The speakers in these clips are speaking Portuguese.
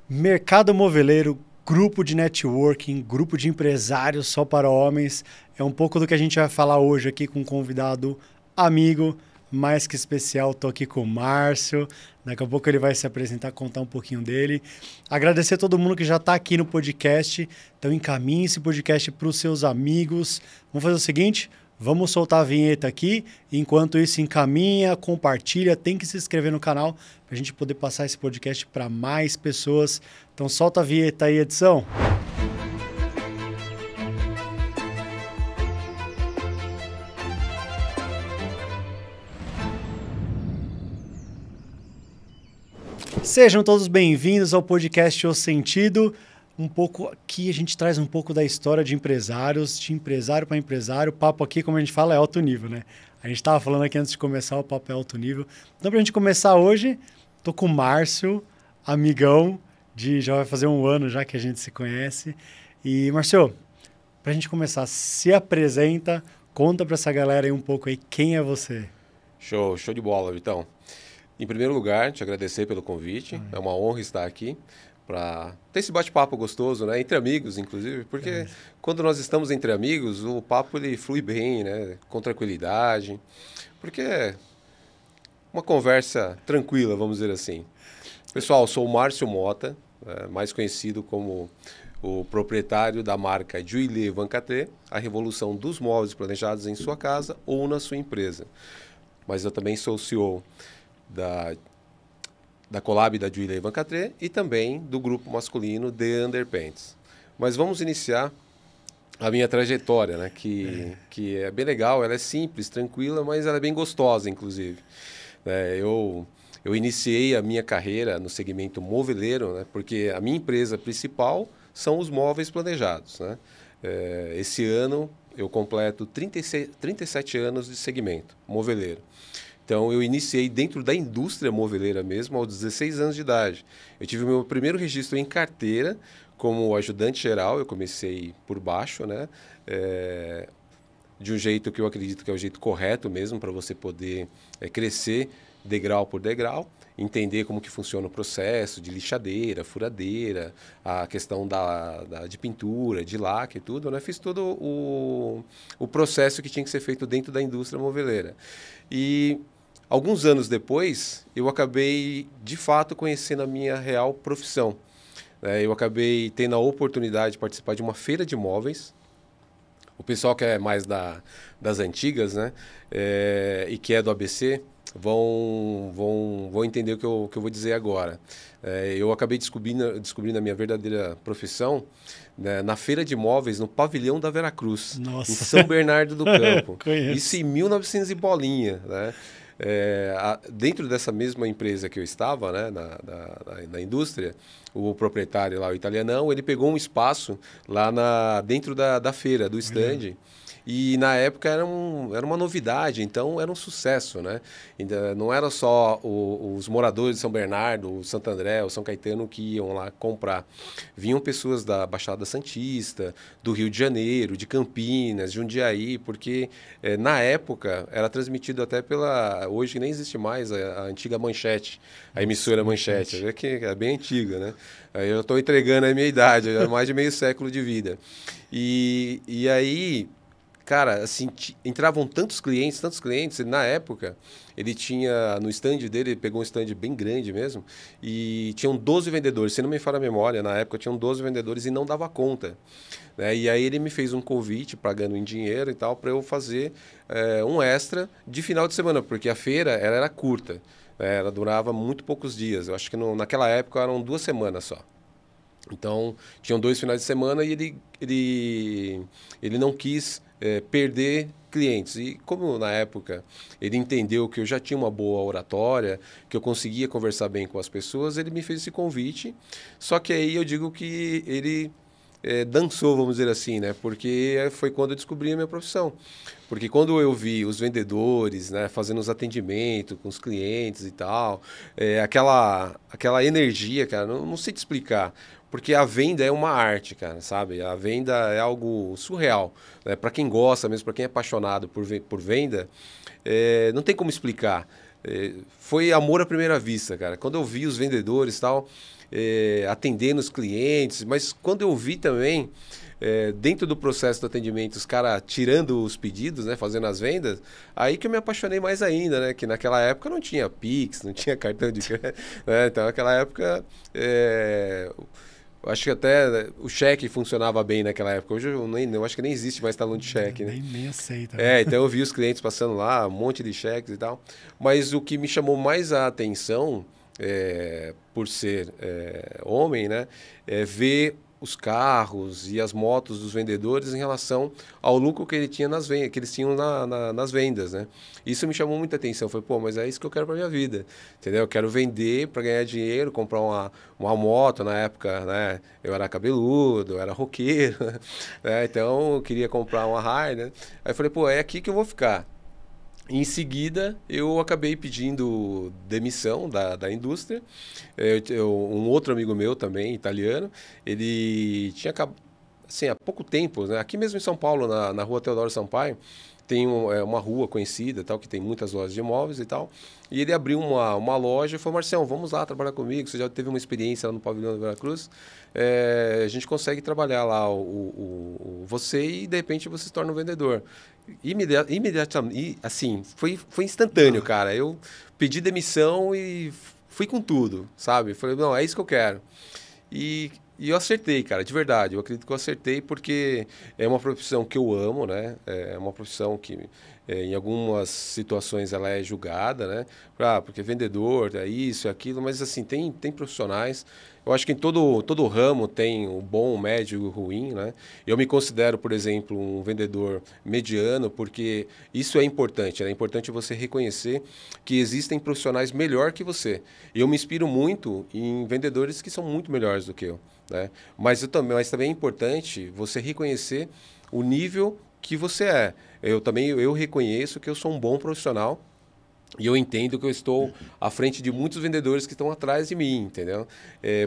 Mercado moveleiro, grupo de networking, grupo de empresários só para homens. É um pouco do que a gente vai falar hoje aqui com um convidado amigo, mais que especial. Estou aqui com o Márcio. Daqui a pouco ele vai se apresentar, contar um pouquinho dele. Agradecer a todo mundo que já está aqui no podcast. Então encaminhe esse podcast para os seus amigos. Vamos fazer o seguinte... Vamos soltar a vinheta aqui. Enquanto isso, encaminha, compartilha. Tem que se inscrever no canal para a gente poder passar esse podcast para mais pessoas. Então, solta a vinheta aí, edição. Sejam todos bem-vindos ao podcast O Sentido. Um pouco aqui a gente traz um pouco da história de empresários, de empresário para empresário. O papo aqui, como a gente fala, é alto nível, né? A gente estava falando aqui antes de começar, o papo é alto nível. Então, para a gente começar hoje, tô com o Márcio, amigão, já vai fazer um ano já que a gente se conhece. E, Márcio, para a gente começar, se apresenta, conta para essa galera aí um pouco aí quem é você. Show de bola, Vitão. Em primeiro lugar, te agradecer pelo convite. É uma honra estar aqui para ter esse bate-papo gostoso, né? Entre amigos, inclusive, porque quando nós estamos entre amigos, o papo ele flui bem, né? Com tranquilidade, porque é uma conversa tranquila, vamos dizer assim. Pessoal, sou o Márcio Mota, mais conhecido como o proprietário da marca Juillet Van Catré, a revolução dos móveis planejados em sua casa ou na sua empresa. Mas eu também sou o CEO da Collab da Juillet Van Catré e também do grupo masculino The Underpants. Mas vamos iniciar a minha trajetória, né? Que é bem legal, ela é simples, tranquila, mas ela é bem gostosa, inclusive. Eu iniciei a minha carreira no segmento moveleiro, né? Porque a minha empresa principal são os móveis planejados, né? Esse ano eu completo 37 anos de segmento moveleiro. Então, eu iniciei dentro da indústria moveleira mesmo aos 16 anos de idade. Eu tive o meu primeiro registro em carteira como ajudante geral, eu comecei por baixo, né? De um jeito que eu acredito que é o jeito correto mesmo para você poder crescer degrau por degrau, entender como que funciona o processo de lixadeira, furadeira, a questão de pintura, de lacre e tudo, né? Fiz todo o processo que tinha que ser feito dentro da indústria moveleira. E alguns anos depois, eu acabei, de fato, conhecendo a minha real profissão. Eu acabei tendo a oportunidade de participar de uma feira de móveis. O pessoal que é mais das antigas, né, e que é do ABC, vão entender o que eu vou dizer agora. Eu acabei descobrindo a minha verdadeira profissão, né, na feira de móveis, no pavilhão da Veracruz, Nossa. em São Bernardo do Campo. Conheço. Isso em 1900 e bolinha, né? Dentro dessa mesma empresa que eu estava, né, na indústria, o proprietário lá, o italianão, ele pegou um espaço lá dentro da feira, do stand. E na época era uma novidade, então era um sucesso, né? Ainda não era só os moradores de São Bernardo, o Santo André, o São Caetano que iam lá comprar. Vinham pessoas da Baixada Santista, do Rio de Janeiro, de Campinas, de Jundiaí, porque na época era transmitido até hoje nem existe mais a antiga Manchete, a emissora Manchete, que é bem antiga, né? Eu estou entregando a minha idade, mais de meio século de vida. E aí, cara, assim, entravam tantos clientes, e na época ele tinha, no stand dele, ele pegou um stand bem grande mesmo, e tinham 12 vendedores, se não me falha a memória, na época tinham 12 vendedores e não dava conta, né? E aí ele me fez um convite, pagando em dinheiro e tal, para eu fazer um extra de final de semana, porque a feira ela era curta, né? Ela durava muito poucos dias, eu acho que naquela época eram 2 semanas só. Então, tinham 2 finais de semana e ele não quis perder clientes. E como na época ele entendeu que eu já tinha uma boa oratória, que eu conseguia conversar bem com as pessoas, ele me fez esse convite. Só que aí eu digo que ele dançou, vamos dizer assim, né? Porque foi quando eu descobri a minha profissão. Porque quando eu vi os vendedores, né, fazendo os atendimentos com os clientes e tal, aquela energia, cara, não sei te explicar. Porque a venda é uma arte, cara, sabe? A venda é algo surreal, né? Para quem gosta mesmo, para quem é apaixonado por venda, não tem como explicar. Foi amor à primeira vista, cara. Quando eu vi os vendedores e tal, atendendo os clientes, mas quando eu vi também, dentro do processo do atendimento, os caras tirando os pedidos, né, fazendo as vendas, aí que eu me apaixonei mais ainda, né, que naquela época não tinha Pix, não tinha cartão de crédito, né, então naquela época... eu acho que até o cheque funcionava bem naquela época. Hoje eu acho que nem existe mais talão de cheque, né? Nem aceita. Né? Então eu vi os clientes passando lá, um monte de cheques e tal. Mas o que me chamou mais a atenção, por ser homem, né? É ver os carros e as motos dos vendedores em relação ao lucro que, que eles tinham nas vendas, né? Isso me chamou muita atenção. Falei, pô, mas é isso que eu quero para minha vida, entendeu? Eu quero vender para ganhar dinheiro, comprar uma moto. Na época, né? Eu era cabeludo, eu era roqueiro, né? Então eu queria comprar uma Harley, né? Aí eu falei, pô, é aqui que eu vou ficar. Em seguida, eu acabei pedindo demissão da indústria. Um outro amigo meu também, italiano, ele tinha acabado, assim, há pouco tempo, né? Aqui mesmo em São Paulo, na rua Teodoro Sampaio, tem uma rua conhecida, tal, que tem muitas lojas de imóveis e tal. E ele abriu uma loja e falou, Marcião, vamos lá trabalhar comigo, você já teve uma experiência lá no pavilhão do Veracruz, a gente consegue trabalhar lá você e de repente você se torna um vendedor. Imediatamente, assim, foi instantâneo, cara. Eu pedi demissão e fui com tudo, sabe? Falei, não, é isso que eu quero. E eu acertei, cara, de verdade. Eu acredito que eu acertei porque é uma profissão que eu amo, né? É uma profissão que, em algumas situações, ela é julgada, né? Porque vendedor, é isso, é aquilo. Mas, assim, tem profissionais. Eu acho que em todo ramo tem o bom, o médio e o ruim, né? Eu me considero, por exemplo, um vendedor mediano, porque isso é importante, né? É importante você reconhecer que existem profissionais melhor que você. Eu me inspiro muito em vendedores que são muito melhores do que eu, né? Mas também é importante você reconhecer o nível que você é. Eu reconheço que eu sou um bom profissional. E eu entendo que eu estou à frente de muitos vendedores que estão atrás de mim, entendeu?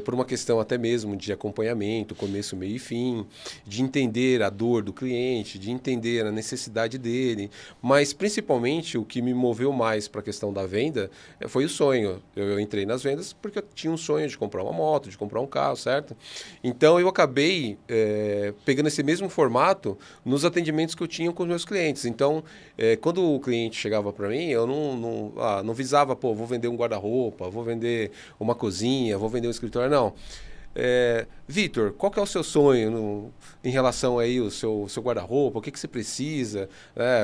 Por uma questão até mesmo de acompanhamento, começo, meio e fim, de entender a dor do cliente, de entender a necessidade dele. Mas, principalmente, o que me moveu mais para a questão da venda foi o sonho. Eu entrei nas vendas porque eu tinha um sonho de comprar uma moto, de comprar um carro, certo? Então, eu acabei pegando esse mesmo formato nos atendimentos que eu tinha com os meus clientes. Então, quando o cliente chegava para mim, eu não visava, pô, vou vender um guarda-roupa, vou vender uma cozinha, vou vender um escritório, não. Vitor, qual que é o seu sonho em relação aí ao seu guarda-roupa? O que você precisa?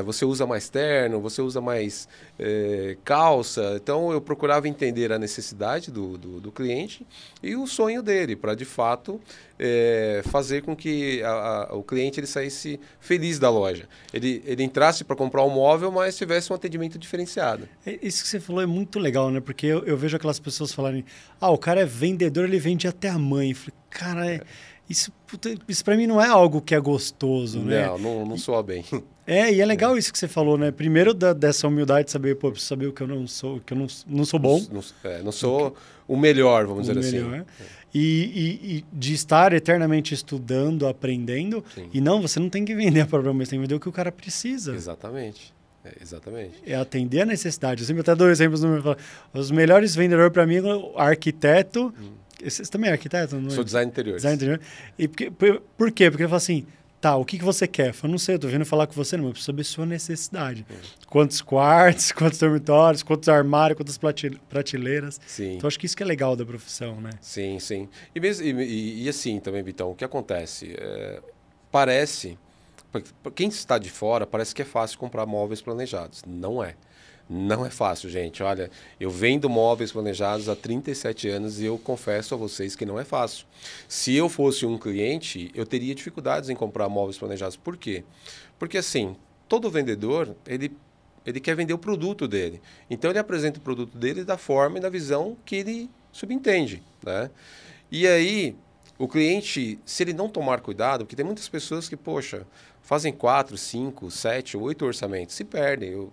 Você usa mais terno? Você usa mais calça? Então, eu procurava entender a necessidade do cliente e o sonho dele, para, de fato, fazer com que o cliente ele saísse feliz da loja. Ele entrasse para comprar um móvel, mas tivesse um atendimento diferenciado. Isso que você falou é muito legal, né? Porque eu vejo aquelas pessoas falarem, o cara é vendedor, ele vende até a mãe. Eu falei, cara, isso para mim não é algo que é gostoso, né? Não soa bem. E é legal isso que você falou, né? Primeiro dessa humildade de saber, pô, preciso saber o que eu não sou, que eu não sou bom. Não sou o melhor, vamos dizer assim. E de estar eternamente estudando, aprendendo. Sim. E você não tem que vender a própria, mas tem que vender o que o cara precisa. Exatamente. Exatamente. É atender a necessidade. Eu sempre até dou exemplos no meu. Os melhores vendedores para mim, o arquiteto. Você também é arquiteto? Não é? Sou design interior. Design interior. E por quê? Porque eu falo assim, o que você quer? Eu falo, não sei, eu tô vindo falar com você, não, eu preciso saber sua necessidade. Quantos quartos, quantos dormitórios, quantos armários, quantas prateleiras. Sim. Então, acho que isso que é legal da profissão, né? Sim, sim. E assim também, Vitão, o que acontece? Parece, para quem está de fora, parece que é fácil comprar móveis planejados. Não é. Não é fácil, gente. Olha, eu vendo móveis planejados há 37 anos e eu confesso a vocês que não é fácil. Se eu fosse um cliente, eu teria dificuldades em comprar móveis planejados. Por quê? Porque, assim, todo vendedor, ele quer vender o produto dele. Então, ele apresenta o produto dele da forma e da visão que ele subentende, né? E aí, o cliente, se ele não tomar cuidado, porque tem muitas pessoas que, poxa, fazem 4, 5, 7, 8 orçamentos, se perdem.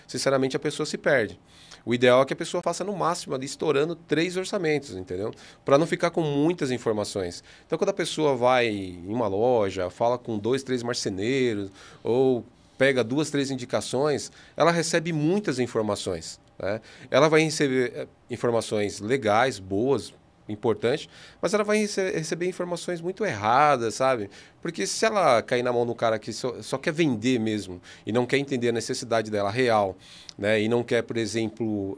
Sinceramente, a pessoa se perde. O ideal é que a pessoa faça no máximo ali, estourando 3 orçamentos, entendeu? Para não ficar com muitas informações. Então, quando a pessoa vai em uma loja, fala com 2, 3 marceneiros, ou pega 2, 3 indicações, ela recebe muitas informações, né? Ela vai receber informações legais, boas, importante, mas ela vai receber informações muito erradas, sabe? Porque se ela cair na mão do cara que só quer vender mesmo e não quer entender a necessidade dela real, né? E não quer, por exemplo,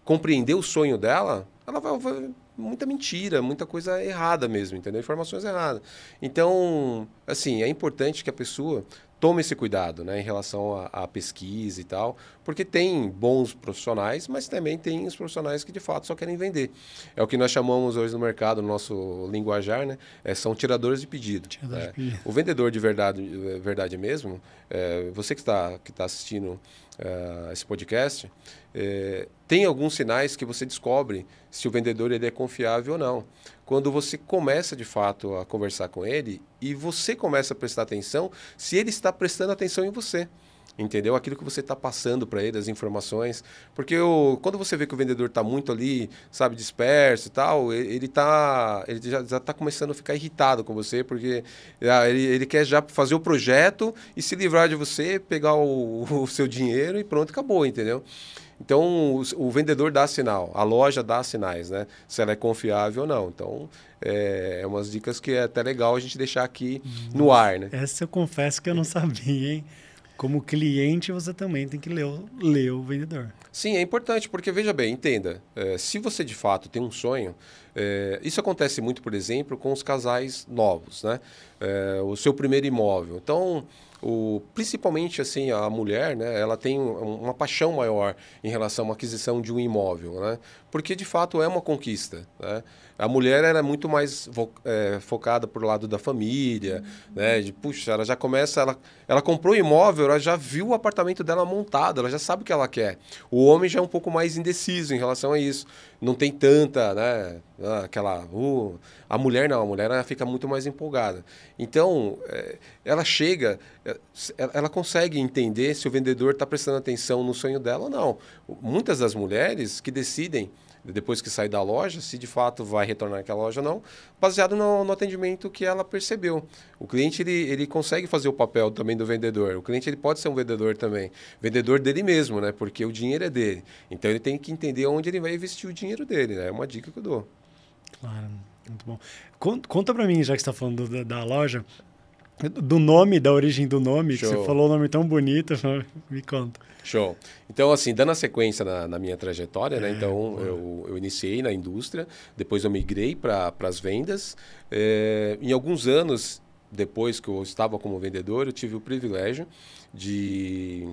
compreender o sonho dela, ela vai muita mentira, muita coisa errada mesmo, entendeu? Informações erradas. Então, assim, é importante que a pessoa tome esse cuidado, né, em relação à pesquisa e tal, porque tem bons profissionais, mas também tem os profissionais que de fato só querem vender. É o que nós chamamos hoje no mercado, no nosso linguajar, né, são tiradores de pedido. Tirador de pedido. O vendedor de verdade mesmo, você que está assistindo esse podcast, tem alguns sinais que você descobre se o vendedor ele é confiável ou não. Quando você começa, de fato, a conversar com ele e você começa a prestar atenção se ele está prestando atenção em você. Entendeu? Aquilo que você está passando para ele, as informações. Porque quando você vê que o vendedor está muito ali, sabe, disperso e tal, ele já está começando a ficar irritado com você, porque ele quer já fazer o projeto e se livrar de você, pegar o seu dinheiro e pronto, acabou, entendeu? Então, o vendedor dá sinal, a loja dá sinais, né? Se ela é confiável ou não. Então, é umas dicas que é até legal a gente deixar aqui no ar, né? Essa eu confesso que eu não sabia, hein? Como cliente, você também tem que ler o vendedor. Sim, é importante, porque veja bem, entenda, se você de fato tem um sonho, isso acontece muito, por exemplo, com os casais novos, né? O seu primeiro imóvel. Então, principalmente assim, a mulher, né, ela tem uma paixão maior em relação à aquisição de um imóvel, né? Porque de fato é uma conquista, né? A mulher era muito mais focada para o lado da família, né? Puxa, ela já começa, ela comprou o imóvel, ela já viu o apartamento dela montado, ela já sabe o que ela quer. O homem já é um pouco mais indeciso em relação a isso. Não tem tanta, né? A mulher não, a mulher ela fica muito mais empolgada. Então, ela chega, ela consegue entender se o vendedor está prestando atenção no sonho dela ou não. Muitas das mulheres que decidem, depois que sai da loja, se de fato vai retornar àquela loja ou não, baseado no atendimento que ela percebeu. O cliente ele consegue fazer o papel também do vendedor. O cliente ele pode ser um vendedor também. Vendedor dele mesmo, né? Porque o dinheiro é dele. Então ele tem que entender onde ele vai investir o dinheiro dele, né? É uma dica que eu dou. Claro, muito bom. Conta para mim, já que você está falando da loja, do nome, da origem do nome, Show. que você falou um nome tão bonito, me conta. Show. Então, assim, dando a sequência na minha trajetória, né? Então, eu iniciei na indústria, depois eu migrei para as vendas. Em alguns anos, depois que eu estava como vendedor, eu tive o privilégio de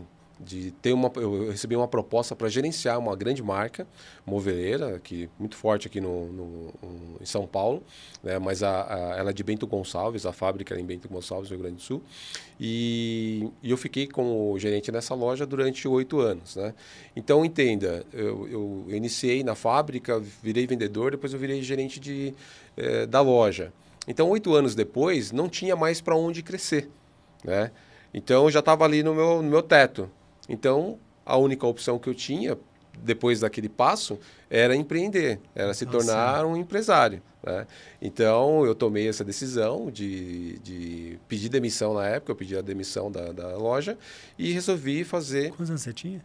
ter eu recebi uma proposta para gerenciar uma grande marca moveleira, que muito forte aqui em São Paulo, né? Mas ela é de Bento Gonçalves, a fábrica era em Bento Gonçalves, Rio Grande do Sul, e eu fiquei como gerente nessa loja durante 8 anos, né? Então, entenda, eu iniciei na fábrica, virei vendedor, depois eu virei gerente da loja. Então, 8 anos depois, não tinha mais para onde crescer, né? Então, eu já estava ali no meu teto. Então, a única opção que eu tinha, depois daquele passo, era empreender, era se tornar um empresário, né? Então, eu tomei essa decisão de pedir demissão na época, eu pedi a demissão da loja e resolvi fazer... Quantos anos você tinha?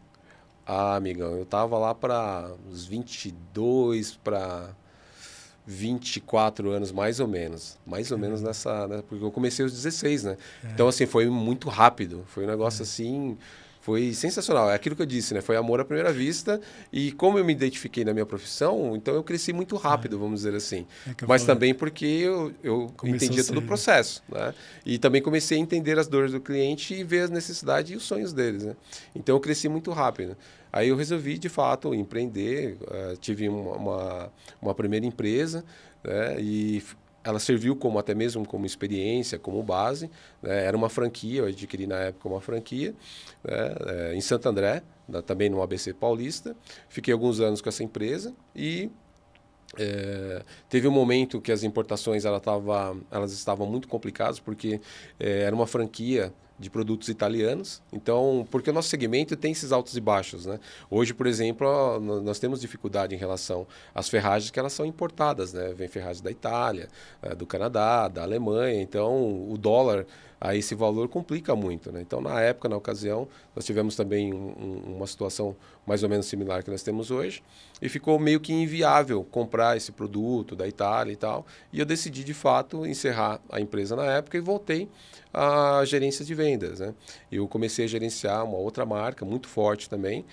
Ah, amigão, eu estava lá para uns 22 para 24 anos, mais ou menos. Mais ou menos nessa... Né? Porque eu comecei aos 16, né? Então, assim, foi muito rápido. Foi um negócio assim... Foi sensacional. É aquilo que eu disse, né? Foi amor à primeira vista. E como eu me identifiquei na minha profissão, então eu cresci muito rápido, vamos dizer assim. Mas também porque eu entendia todo o processo, né? E também comecei a entender as dores do cliente e ver as necessidades e os sonhos deles, né? Então eu cresci muito rápido. Aí eu resolvi, de fato, empreender. Tive uma primeira empresa, né? E ela serviu até mesmo como experiência, como base, né? Era uma franquia, eu adquiri na época uma franquia, né? Em Santo André, também no ABC Paulista. Fiquei alguns anos com essa empresa e teve um momento que as importações elas estavam muito complicadas, porque era uma franquia de produtos italianos. Então, porque o nosso segmento tem esses altos e baixos, né? Hoje, por exemplo, nós temos dificuldade em relação às ferragens que elas são importadas, né? Vem ferragens da Itália, do Canadá, da Alemanha. Então, o dólar, aí esse valor complica muito, né? Então, na época, na ocasião, nós tivemos também uma situação mais ou menos similar que nós temos hoje e ficou meio que inviável comprar esse produto da Itália e tal. E eu decidi, de fato, encerrar a empresa na época e voltei à gerência de vendas, né? Eu comecei a gerenciar uma outra marca muito forte também,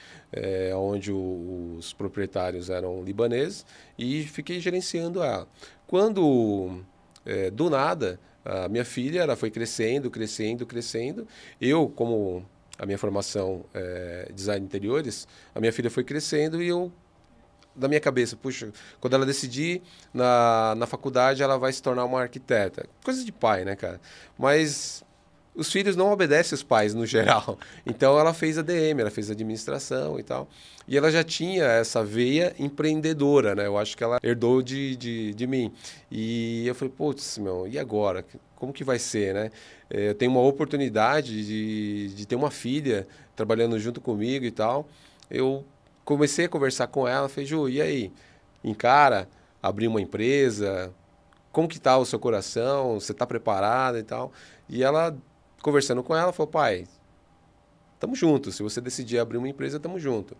onde os proprietários eram libaneses e fiquei gerenciando ela. Quando, do nada, a minha filha ela foi crescendo, crescendo, crescendo. Eu, como a minha formação é design de interiores, a minha filha foi crescendo e eu, na minha cabeça, puxa, quando ela decidir na faculdade, ela vai se tornar uma arquiteta. Coisa de pai, né, cara? Mas os filhos não obedecem os pais, no geral. Então, ela fez ADM, ela fez administração e tal. E ela já tinha essa veia empreendedora, né? Eu acho que ela herdou de mim. E eu falei, putz, meu, e agora? Como que vai ser, né? Eu tenho uma oportunidade de ter uma filha trabalhando junto comigo e tal. Eu comecei a conversar com ela, falei, Ju, e aí? Encara, abrir uma empresa? Como que tá o seu coração? Você está preparada e tal? E ela, conversando com ela, falou, pai, tamo junto. Se você decidir abrir uma empresa, tamo junto.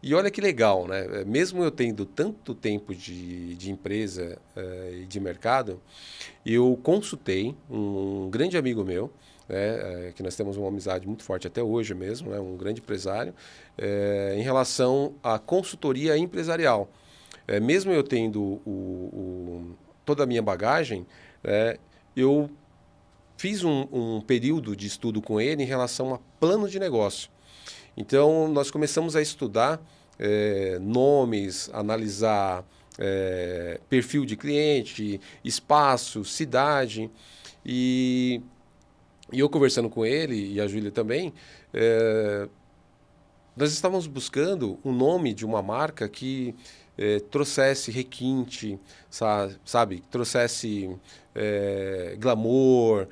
E olha que legal, né? Mesmo eu tendo tanto tempo de empresa e de mercado, eu consultei um grande amigo meu, que nós temos uma amizade muito forte até hoje mesmo, né, um grande empresário, em relação à consultoria empresarial. Mesmo eu tendo toda a minha bagagem, eu fiz um período de estudo com ele em relação a plano de negócio. Então, nós começamos a estudar nomes, analisar perfil de cliente, espaço, cidade. E eu conversando com ele, e a Júlia também, nós estávamos buscando um nome de uma marca que trouxesse requinte, sabe? Trouxesse glamour.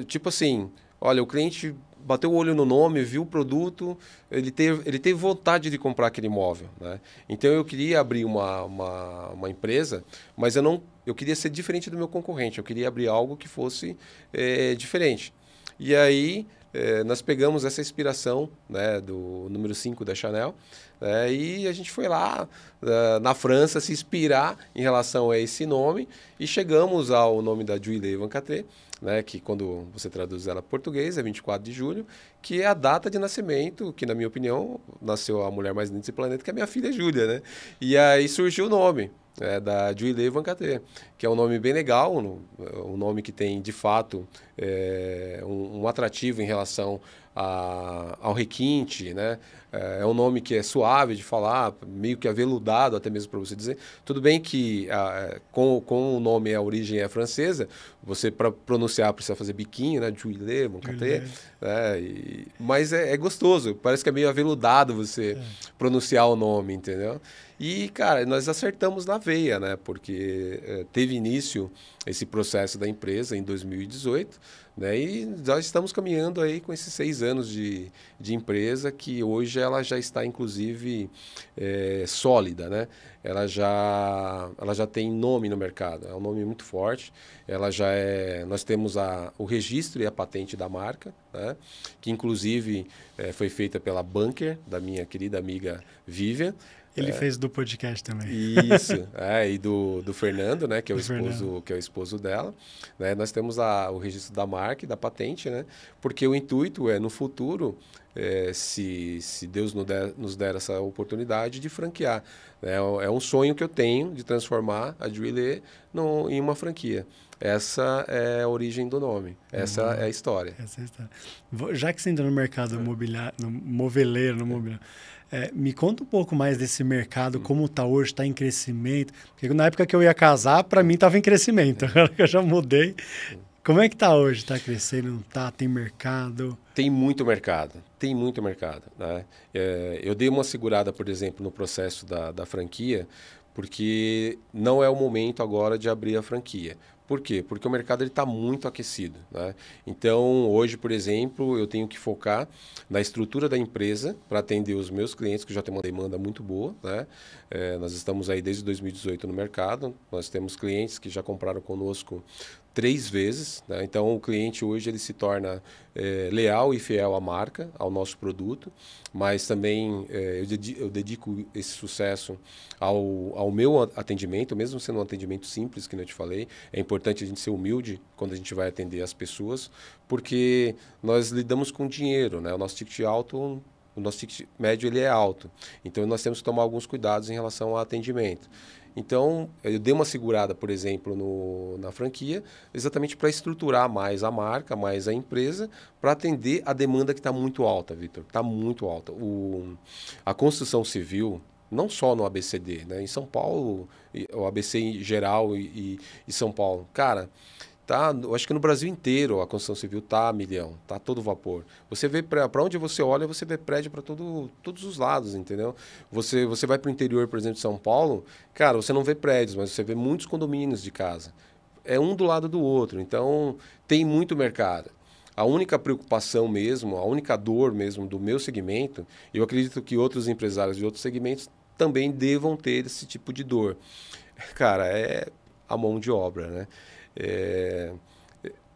Tipo assim, olha, o cliente bateu o olho no nome, viu o produto, ele teve vontade de comprar aquele imóvel, né? Então, eu queria abrir uma empresa, mas eu queria ser diferente do meu concorrente, eu queria abrir algo que fosse diferente. E aí, nós pegamos essa inspiração, né, do número 5 da Chanel, e a gente foi lá na França se inspirar em relação a esse nome e chegamos ao nome da Julie Van Catré, né, que quando você traduz ela para português é 24 de julho, que é a data de nascimento, que na minha opinião nasceu a mulher mais linda desse planeta, que é a minha filha Júlia, né? E aí surgiu o nome da Julie Van Catré, que é um nome bem legal, um nome que tem de fato um atrativo em relação ao requinte, né? É um nome que é suave de falar, meio que aveludado até mesmo para você dizer. Tudo bem que com o nome, a origem é francesa, você para pronunciar precisa fazer biquinho, né? Juillet, Van Catré, mas é gostoso, parece que é meio aveludado você pronunciar o nome, entendeu? E, cara, nós acertamos na veia, né? Porque teve início esse processo da empresa em 2018, né? E nós estamos caminhando aí com esses 6 anos de empresa, que hoje ela já está, inclusive, sólida, né? Ela já tem nome no mercado, é um nome muito forte. Nós temos o registro e a patente da marca, né? Que, inclusive, foi feita pela Bunker, da minha querida amiga Vivian. Ele fez do podcast também. Isso, e do Fernando, né, que é o esposo dela. Né, nós temos o registro da marca e da patente, né, porque o intuito no futuro, se Deus nos der essa oportunidade de franquear. Né, é um sonho que eu tenho de transformar a Juillet em uma franquia. Essa é a origem do nome, essa é a história. Essa é a história. Já que você entra no mercado imobiliário, no moveleiro, me conta um pouco mais desse mercado, como está hoje, está em crescimento. Porque na época que eu ia casar, para mim estava em crescimento. Agora que eu já mudei. Como é que está hoje? Está crescendo, não está? Tem mercado? Tem muito mercado, né? Eu dei uma segurada, por exemplo, no processo da franquia, porque não é o momento agora de abrir a franquia. Por quê? Porque o mercado está muito aquecido, né? Então, hoje, por exemplo, eu tenho que focar na estrutura da empresa para atender os meus clientes, que já tem uma demanda muito boa, né? Nós estamos aí desde 2018 no mercado, nós temos clientes que já compraram conosco 3 vezes, né? Então, o cliente hoje ele se torna leal e fiel à marca, ao nosso produto, mas também eu dedico esse sucesso ao meu atendimento, mesmo sendo um atendimento simples, que eu te falei. É importante a gente ser humilde quando a gente vai atender as pessoas, porque nós lidamos com dinheiro, né? O nosso ticket alto, o nosso ticket médio ele é alto, então nós temos que tomar alguns cuidados em relação ao atendimento. Então, eu dei uma segurada, por exemplo, na franquia, exatamente para estruturar mais a marca, mais a empresa, para atender a demanda que está muito alta, Vitor. Está muito alta. A construção civil, não só no ABCD, né? Em São Paulo, o ABC em geral e São Paulo. Cara, eu acho que no Brasil inteiro a construção civil tá a milhão, tá todo vapor. Você vê para onde você olha, você vê prédio para todos os lados, entendeu? Você vai para o interior, por exemplo, de São Paulo, cara, você não vê prédios, mas você vê muitos condomínios de casa. É um do lado do outro, então tem muito mercado. A única preocupação mesmo, a única dor mesmo do meu segmento, eu acredito que outros empresários de outros segmentos também devam ter esse tipo de dor. Cara, é a mão de obra, né?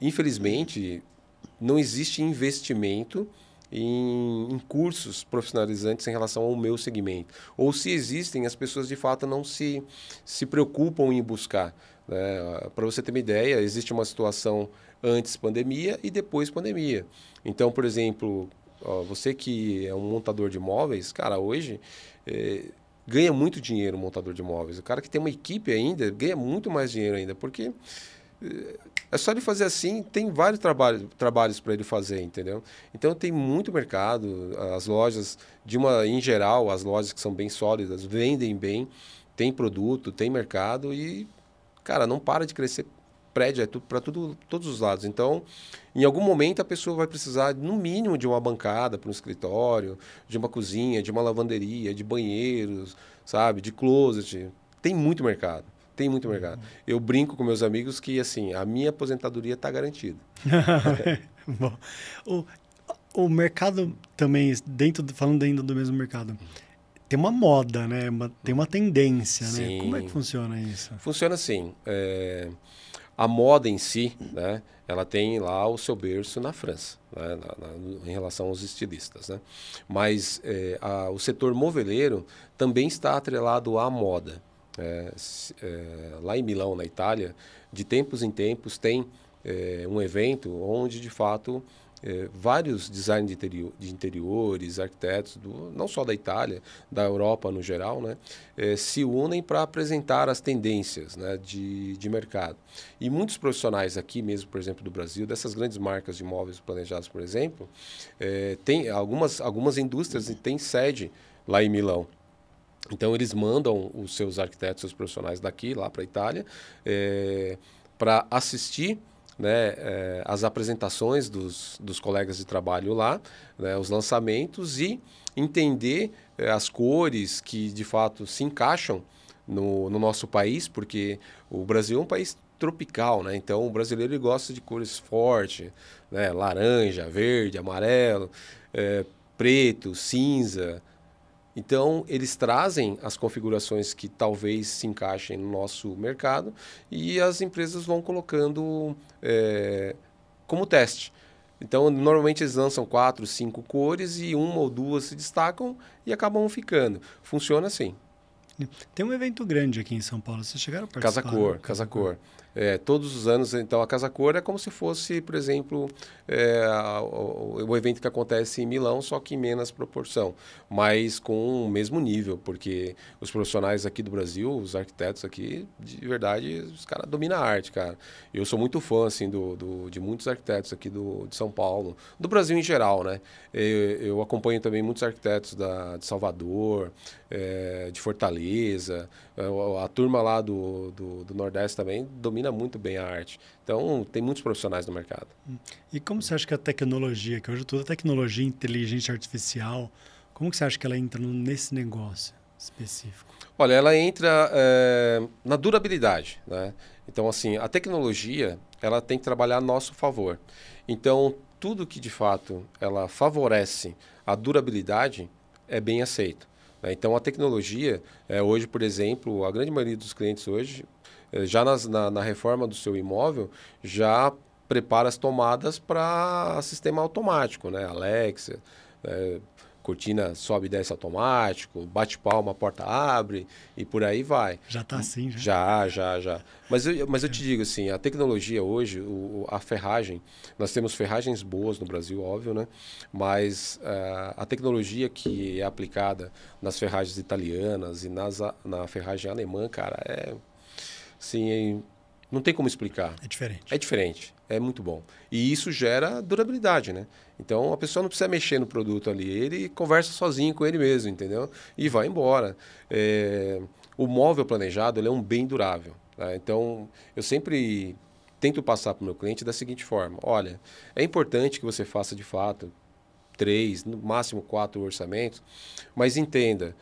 Infelizmente, não existe investimento em cursos profissionalizantes em relação ao meu segmento. Ou se existem, as pessoas de fato não se preocupam em buscar, né? Para você ter uma ideia, existe uma situação antes pandemia e depois pandemia. Então, por exemplo, você que é um montador de móveis, cara, hoje ganha muito dinheiro um montador de móveis. O cara que tem uma equipe ainda ganha muito mais dinheiro ainda, porque é só ele fazer assim, tem vários trabalhos para ele fazer, entendeu? Então tem muito mercado, as lojas, em geral, as lojas que são bem sólidas, vendem bem, tem produto, tem mercado e, cara, não para de crescer prédio, é tudo para todos os lados. Então, em algum momento a pessoa vai precisar, no mínimo, de uma bancada para um escritório, de uma cozinha, de uma lavanderia, de banheiros, sabe, de closet. Tem muito mercado. Tem muito mercado. Eu brinco com meus amigos que, assim, a minha aposentadoria está garantida. Bom, o mercado também, falando ainda do mesmo mercado, tem uma moda, né? Tem uma tendência, Sim. né? Como é que funciona isso? Funciona assim. A moda em si, né? Ela tem lá o seu berço na França, né? Em relação aos estilistas, né? Mas o setor moveleiro também está atrelado à moda. Lá em Milão, na Itália, de tempos em tempos tem um evento onde, de fato, vários designers de interiores, arquitetos, não só da Itália, da Europa no geral, né, se unem para apresentar as tendências, né, de mercado. E muitos profissionais aqui mesmo, por exemplo, do Brasil, dessas grandes marcas de móveis planejados, por exemplo, tem algumas indústrias e têm sede lá em Milão. Então, eles mandam os seus arquitetos, seus profissionais daqui, lá para a Itália, para assistir, né, as apresentações dos colegas de trabalho lá, né, os lançamentos e entender as cores que, de fato, se encaixam no nosso país, porque o Brasil é um país tropical, né? Então, o brasileiro ele gosta de cores fortes, né? Laranja, verde, amarelo, preto, cinza. Então, eles trazem as configurações que talvez se encaixem no nosso mercado e as empresas vão colocando como teste. Então, normalmente eles lançam 4, 5 cores e uma ou duas se destacam e acabam ficando. Funciona assim. Tem um evento grande aqui em São Paulo. Vocês chegaram a participar? Casa Cor. Todos os anos, então, a Casa Cor é como se fosse, por exemplo, o evento que acontece em Milão, só que em menos proporção, mas com o mesmo nível, porque os profissionais aqui do Brasil, os arquitetos aqui, de verdade, os caras dominam a arte, cara. Eu sou muito fã, assim, de muitos arquitetos aqui de São Paulo, do Brasil em geral, né? Eu acompanho também muitos arquitetos de Salvador, de Fortaleza, a turma lá do Nordeste também domina muito bem a arte. Então, tem muitos profissionais no mercado. E como você acha que a tecnologia, que hoje toda tecnologia, inteligência artificial, como que você acha que ela entra nesse negócio? específico? Olha, ela entra na durabilidade, né? Então, assim, a tecnologia, ela tem que trabalhar a nosso favor. Então, tudo que, de fato, ela favorece a durabilidade é bem aceito, né? Então, a tecnologia, hoje, por exemplo, a grande maioria dos clientes hoje, já na reforma do seu imóvel, já prepara as tomadas para sistema automático, né? Alexa, cortina sobe e desce automático, bate palma, a porta abre e por aí vai. Já está assim, já? Já. Mas eu te digo assim, a tecnologia hoje, a ferragem, nós temos ferragens boas no Brasil, óbvio, né? Mas a tecnologia que é aplicada nas ferragens italianas e na ferragem alemã, cara, assim, não tem como explicar. É diferente. É diferente, é muito bom. E isso gera durabilidade, né? Então a pessoa não precisa mexer no produto ali, ele conversa sozinho com ele mesmo, entendeu? E vai embora. O móvel planejado ele é um bem durável, tá? Então eu sempre tento passar para o meu cliente da seguinte forma: olha, é importante que você faça de fato 3, no máximo 4 orçamentos, mas entenda,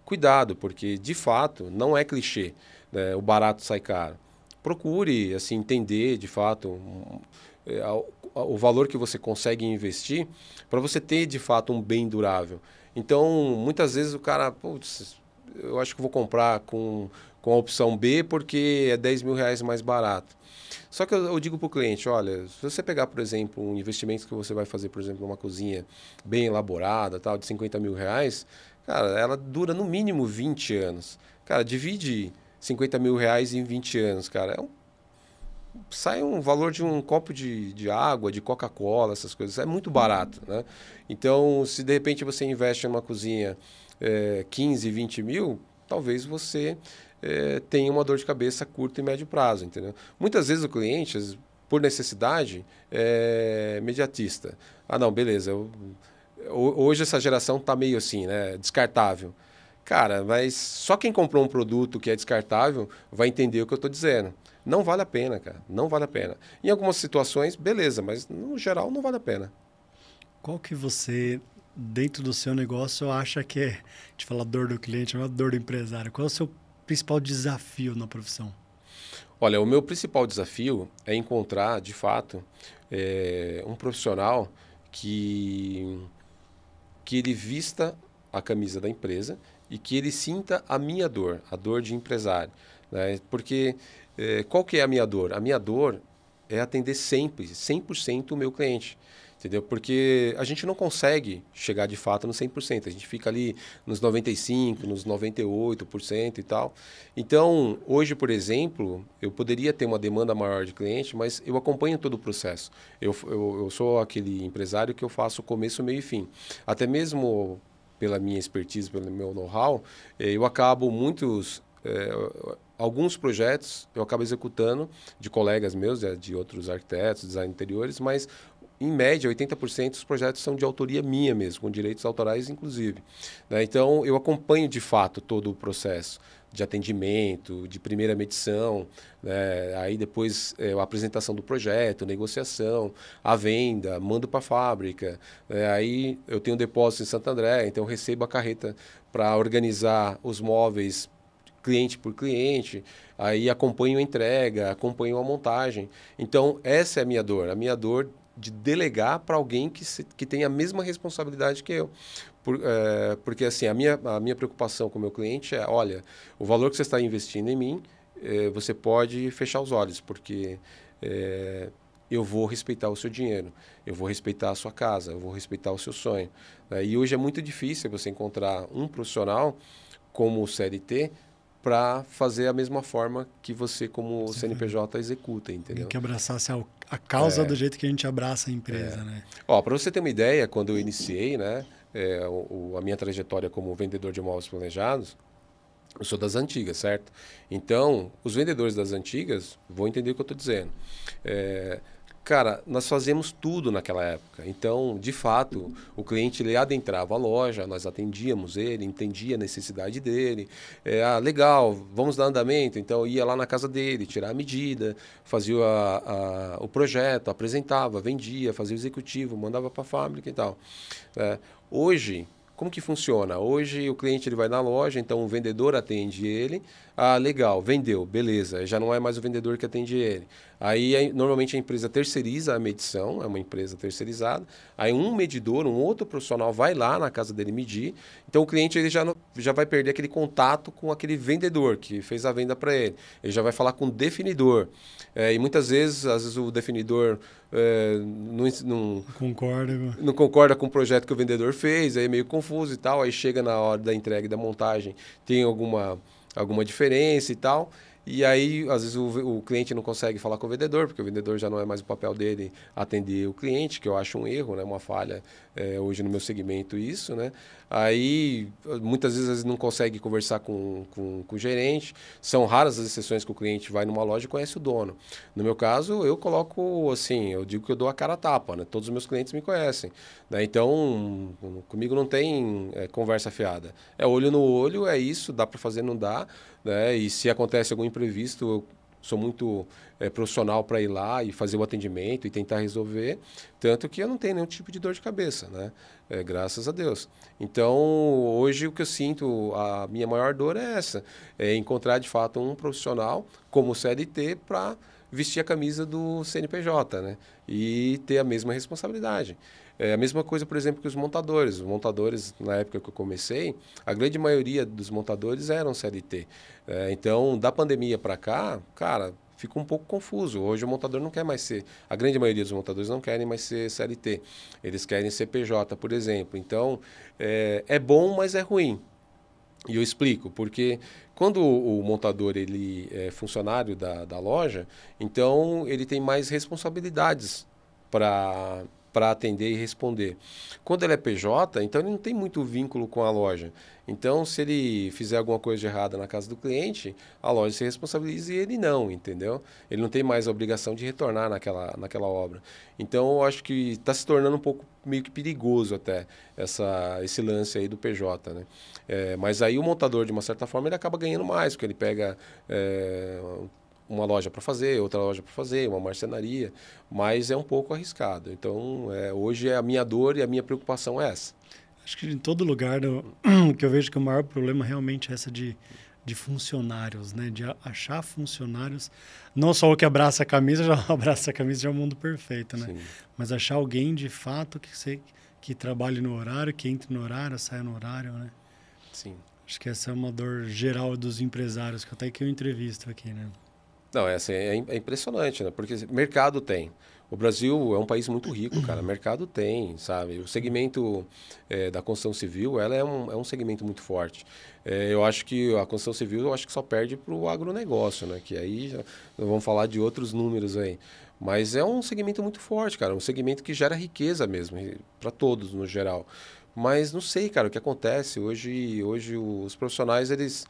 cuidado, porque de fato não é clichê, né? O barato sai caro. Procure assim, entender de fato o valor que você consegue investir para você ter de fato um bem durável. Então, muitas vezes o cara, putz, eu acho que vou comprar com a opção B porque é 10 mil reais mais barato. Só que eu digo para o cliente, olha, se você pegar, por exemplo, um investimento que você vai fazer, por exemplo, numa cozinha bem elaborada, tal, de 50 mil reais, cara, ela dura no mínimo 20 anos. Cara, divide 50 mil reais em 20 anos, cara. Sai um valor de um copo de água, de Coca-Cola, essas coisas. É muito barato, né? Então, se de repente você investe em uma cozinha 15, 20 mil, talvez você tenha uma dor de cabeça a curto e médio prazo, entendeu? Muitas vezes o cliente, por necessidade, é imediatista. Ah, não, beleza. Hoje essa geração está meio assim, né? Descartável. Cara, mas só quem comprou um produto que é descartável vai entender o que eu estou dizendo. Não vale a pena, cara. Não vale a pena. Em algumas situações, beleza, mas no geral não vale a pena. Qual que você, dentro do seu negócio, acha que é, de falar dor do cliente, não é dor do empresário? Qual é o seu principal desafio na profissão? Olha, o meu principal desafio é encontrar, de fato, um profissional que ele vista a camisa da empresa e que ele sinta a minha dor, a dor de empresário, né? Porque qual que é a minha dor? A minha dor é atender sempre, 100% o meu cliente, entendeu? Porque a gente não consegue chegar de fato no 100%, a gente fica ali nos 95%, nos 98% e tal. Então, hoje, por exemplo, eu poderia ter uma demanda maior de cliente, mas eu acompanho todo o processo. Eu sou aquele empresário que eu faço começo, meio e fim. Até mesmo pela minha expertise, pelo meu know-how, eu acabo alguns projetos eu acabo executando de colegas meus, de outros arquitetos, design interiores, mas em média 80% dos projetos são de autoria minha mesmo, com direitos autorais inclusive, né? Então eu acompanho de fato todo o processo de atendimento, de primeira medição, né? Aí depois a apresentação do projeto, negociação, a venda, mando para a fábrica, né? Aí eu tenho um depósito em Santo André, então eu recebo a carreta para organizar os móveis cliente por cliente, aí acompanho a entrega, acompanho a montagem. Então essa é a minha dor de delegar para alguém que tem a mesma responsabilidade que eu. Porque assim, a minha preocupação com o meu cliente é, olha, o valor que você está investindo em mim, você pode fechar os olhos, porque eu vou respeitar o seu dinheiro, eu vou respeitar a sua casa, eu vou respeitar o seu sonho. E hoje é muito difícil você encontrar um profissional como o CLT para fazer a mesma forma que você, como CNPJ, executa, entendeu? Tem que abraçar a causa do jeito que a gente abraça a empresa, né? Ó, para você ter uma ideia, quando eu iniciei, né, a minha trajetória como vendedor de imóveis planejados, eu sou das antigas, certo? Então, os vendedores das antigas vão entender o que eu estou dizendo. Cara, nós fazíamos tudo naquela época. Então, de fato, o cliente ele adentrava a loja, nós atendíamos ele, entendia a necessidade dele. Legal, vamos dar andamento. Então, eu ia lá na casa dele, tirar a medida, fazia o projeto, apresentava, vendia, fazia o executivo, mandava para a fábrica e tal. Hoje, como que funciona? Hoje o cliente ele vai na loja, então o vendedor atende ele. Ah, legal, vendeu, beleza. Já não é mais o vendedor que atende ele. Aí, normalmente a empresa terceiriza a medição, é uma empresa terceirizada. Aí um medidor, um outro profissional vai lá na casa dele medir. Então o cliente ele já vai perder aquele contato com aquele vendedor que fez a venda para ele. Ele já vai falar com o definidor. E muitas vezes, às vezes o definidor não concorda com o projeto que o vendedor fez, aí é meio confuso e tal. Aí chega na hora da entrega e da montagem, tem alguma diferença e tal. E aí, às vezes, o cliente não consegue falar com o vendedor, porque o vendedor já não é mais o papel dele atender o cliente, que eu acho um erro, né? Uma falha hoje no meu segmento isso, né? Aí, muitas vezes, não consegue conversar com o gerente. São raras as exceções que o cliente vai numa loja e conhece o dono. No meu caso, eu coloco, assim, eu digo que eu dou a cara a tapa, né? Todos os meus clientes me conhecem, né? Então, comigo não tem conversa fiada. É olho no olho, é isso, dá para fazer, não dá, né? E se acontece algum imprevisto, eu sou muito profissional para ir lá e fazer o atendimento e tentar resolver, tanto que eu não tenho nenhum tipo de dor de cabeça, né? Graças a Deus. Então, hoje o que eu sinto, a minha maior dor é essa, é encontrar de fato um profissional como CLT para vestir a camisa do CNPJ, né? E ter a mesma responsabilidade. É a mesma coisa, por exemplo, que os montadores. Os montadores, na época que eu comecei, a grande maioria dos montadores eram CLT. Então, da pandemia para cá, cara, fica um pouco confuso. Hoje o montador não quer mais ser... A grande maioria dos montadores não querem mais ser CLT. Eles querem ser PJ, por exemplo. Então, é bom, mas é ruim. E eu explico, porque quando o montador ele é funcionário da loja, então ele tem mais responsabilidades para atender e responder. Quando ele é PJ, então ele não tem muito vínculo com a loja. Então, se ele fizer alguma coisa de errada na casa do cliente, a loja se responsabiliza e ele não, entendeu? Ele não tem mais a obrigação de retornar naquela obra. Então, eu acho que está se tornando um pouco meio que perigoso até esse lance aí do PJ, né? Mas aí o montador, de uma certa forma, ele acaba ganhando mais, porque ele pega uma loja para fazer, outra loja para fazer, uma marcenaria, mas é um pouco arriscado. Então, hoje a minha dor e a minha preocupação é essa. Acho que em todo lugar que eu vejo que o maior problema realmente é essa de funcionários, né? De achar funcionários, não só o que abraça a camisa, já abraça a camisa já é o mundo perfeito, né? Sim. Mas achar alguém de fato que trabalhe no horário, que entre no horário, saia no horário, né? Sim. Acho que essa é uma dor geral dos empresários, que até que eu entrevisto aqui, né? Não, é impressionante, né? Porque mercado tem. O Brasil é um país muito rico, cara. Mercado tem, sabe? O segmento da construção civil, ela é um segmento muito forte. Eu acho que a construção civil, eu acho que só perde para o agronegócio, né? Que aí vamos falar de outros números aí. Mas é um segmento muito forte, cara. Um segmento que gera riqueza mesmo, para todos no geral. Mas não sei, cara, o que acontece. Hoje os profissionais, eles...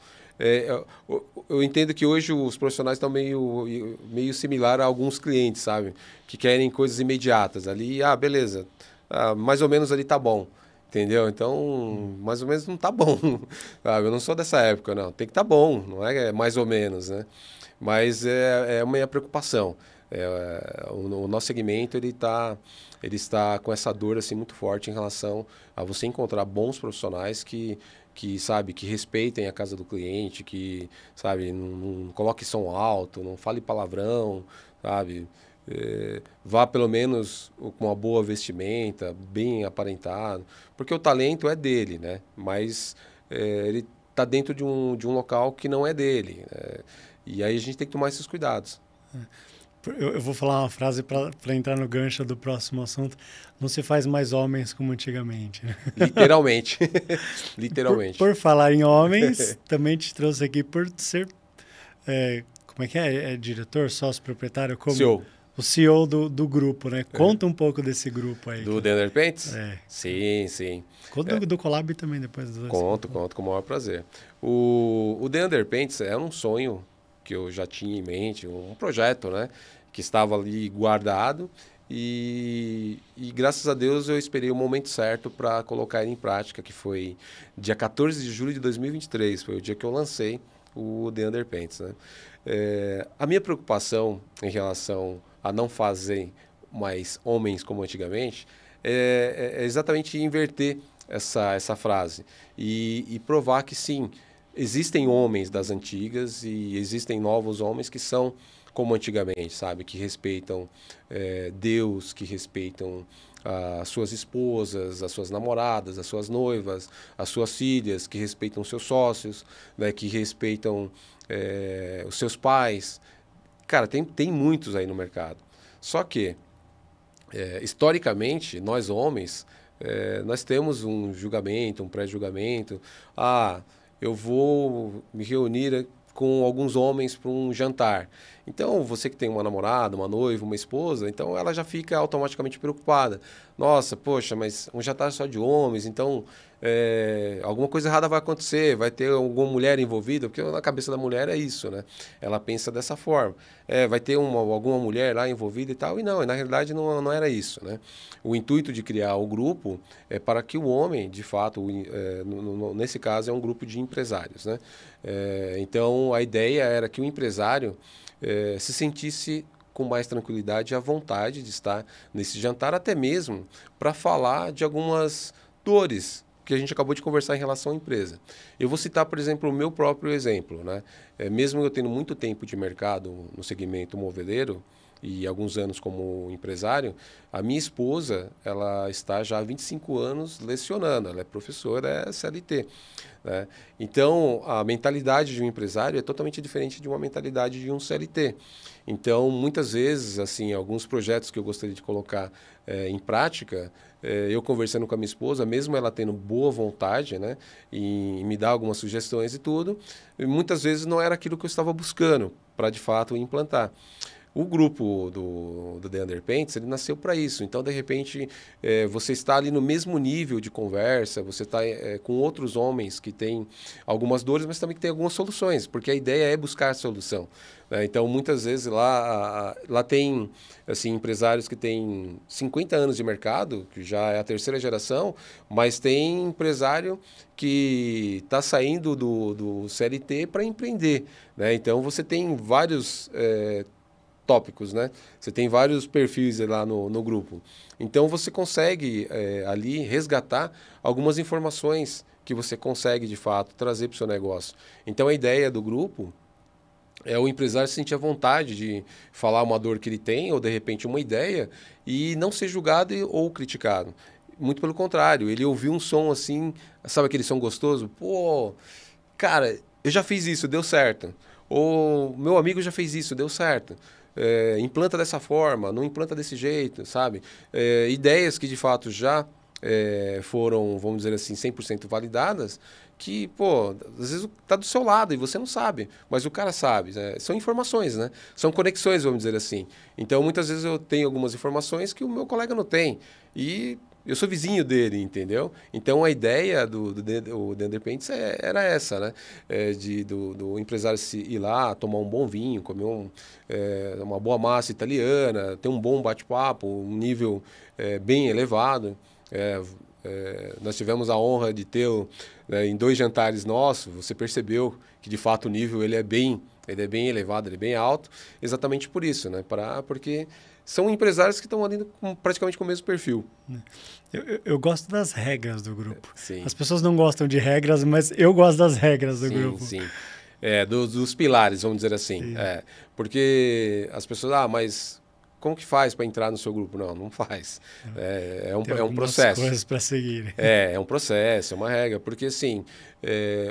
eu entendo que hoje os profissionais estão meio similar a alguns clientes, sabe? Que querem coisas imediatas. Ali, beleza, mais ou menos ali tá bom, entendeu? Então, mais ou menos não tá bom, sabe? Eu não sou dessa época, não. Tem que tá bom, não é mais ou menos, né? Mas é a minha preocupação. O nosso segmento, ele está com essa dor assim, muito forte em relação a você encontrar bons profissionais que sabe, que respeitem a casa do cliente, que, sabe, não coloque som alto, não fale palavrão, sabe? Vá pelo menos com uma boa vestimenta, bem aparentado, porque o talento é dele, né? Mas ele está dentro de um local que não é dele, e aí a gente tem que tomar esses cuidados. Eu vou falar uma frase para entrar no gancho do próximo assunto. Não se faz mais homens como antigamente. Né? Literalmente. Literalmente. Por falar em homens, também te trouxe aqui por ser... como é que é? É diretor, sócio, proprietário? Como? CEO. O CEO do grupo, né? Conta um pouco desse grupo aí. Do The Underpaints? Sim, sim. Conta do Collab também depois. Conto com o maior prazer. O The Underpaints é um sonho que eu já tinha em mente, um projeto, né? Que estava ali guardado e graças a Deus eu esperei o momento certo para colocar ele em prática, que foi dia 14 de julho de 2023, foi o dia que eu lancei o The Underpaints, né? A minha preocupação em relação a não fazer mais homens como antigamente é exatamente inverter essa frase e provar que sim, existem homens das antigas e existem novos homens que são como antigamente, sabe? Que respeitam Deus, que respeitam as suas esposas, as suas namoradas, as suas noivas, as suas filhas, que respeitam seus sócios, né? Que respeitam os seus pais. Cara, tem muitos aí no mercado. Só que, historicamente, nós homens, nós temos um julgamento, um pré-julgamento. Ah, eu vou me reunir com alguns homens para um jantar. Então, você que tem uma namorada, uma noiva, uma esposa, então ela já fica automaticamente preocupada. Nossa, poxa, mas um jantar só de homens, então alguma coisa errada vai acontecer, vai ter alguma mulher envolvida, porque na cabeça da mulher é isso, né? Ela pensa dessa forma. Vai ter alguma mulher lá envolvida e tal, e não, na realidade não era isso, né? O intuito de criar o grupo é para que o homem, de fato, nesse caso é um grupo de empresários, né? Então, a ideia era que o empresário se sentisse com mais tranquilidade e à vontade de estar nesse jantar, até mesmo para falar de algumas dores que a gente acabou de conversar em relação à empresa. Eu vou citar, por exemplo, o meu próprio exemplo, né? Mesmo eu tendo muito tempo de mercado no segmento moveleiro e alguns anos como empresário, a minha esposa, ela está já há 25 anos lecionando, ela é professora, é CLT, né? Então, a mentalidade de um empresário é totalmente diferente de uma mentalidade de um CLT. Então, muitas vezes, assim, alguns projetos que eu gostaria de colocar em prática, eu conversando com a minha esposa, mesmo ela tendo boa vontade, né, e me dar algumas sugestões e tudo, muitas vezes não era aquilo que eu estava buscando para, de fato, implantar. O grupo do The Underpaints, ele nasceu para isso. Então, de repente, você está ali no mesmo nível de conversa, você está com outros homens que têm algumas dores, mas também que têm algumas soluções, porque a ideia é buscar solução, né? Então, muitas vezes lá tem assim, empresários que têm 50 anos de mercado, que já é a terceira geração, mas tem empresário que está saindo do CLT para empreender, né? Então, você tem vários tópicos, né? Você tem vários perfis lá no grupo. Então, você consegue ali resgatar algumas informações que você consegue, de fato, trazer para o seu negócio. Então, a ideia do grupo é o empresário se sentir à vontade de falar uma dor que ele tem, ou, de repente, uma ideia, e não ser julgado ou criticado. Muito pelo contrário, ele ouviu um som assim, sabe aquele som gostoso? Pô, cara, eu já fiz isso, deu certo. Ou meu amigo já fez isso, deu certo. Implanta dessa forma, não implanta desse jeito, sabe? Ideias que de fato já foram, vamos dizer assim, 100% validadas, que, pô, às vezes está do seu lado e você não sabe, mas o cara sabe, né? São informações, né? São conexões, vamos dizer assim. Então, muitas vezes eu tenho algumas informações que o meu colega não tem e eu sou vizinho dele, entendeu? Então, a ideia do The Underpaints era essa, né? Do empresário ir lá, tomar um bom vinho, comer uma boa massa italiana, ter um bom bate-papo, um nível bem elevado. Nós tivemos a honra de ter em 2 jantares nossos, você percebeu que de fato o nível ele é bem elevado, ele é bem alto, exatamente por isso, né? Porque são empresários que estão ali praticamente com o mesmo perfil. Eu gosto das regras do grupo. Sim. As pessoas não gostam de regras, mas eu gosto das regras do grupo. Sim. Dos pilares, vamos dizer assim. Porque as pessoas, mas como que faz para entrar no seu grupo? Não faz. É um processo. Coisas para seguir. É um processo, é uma regra. Porque, assim,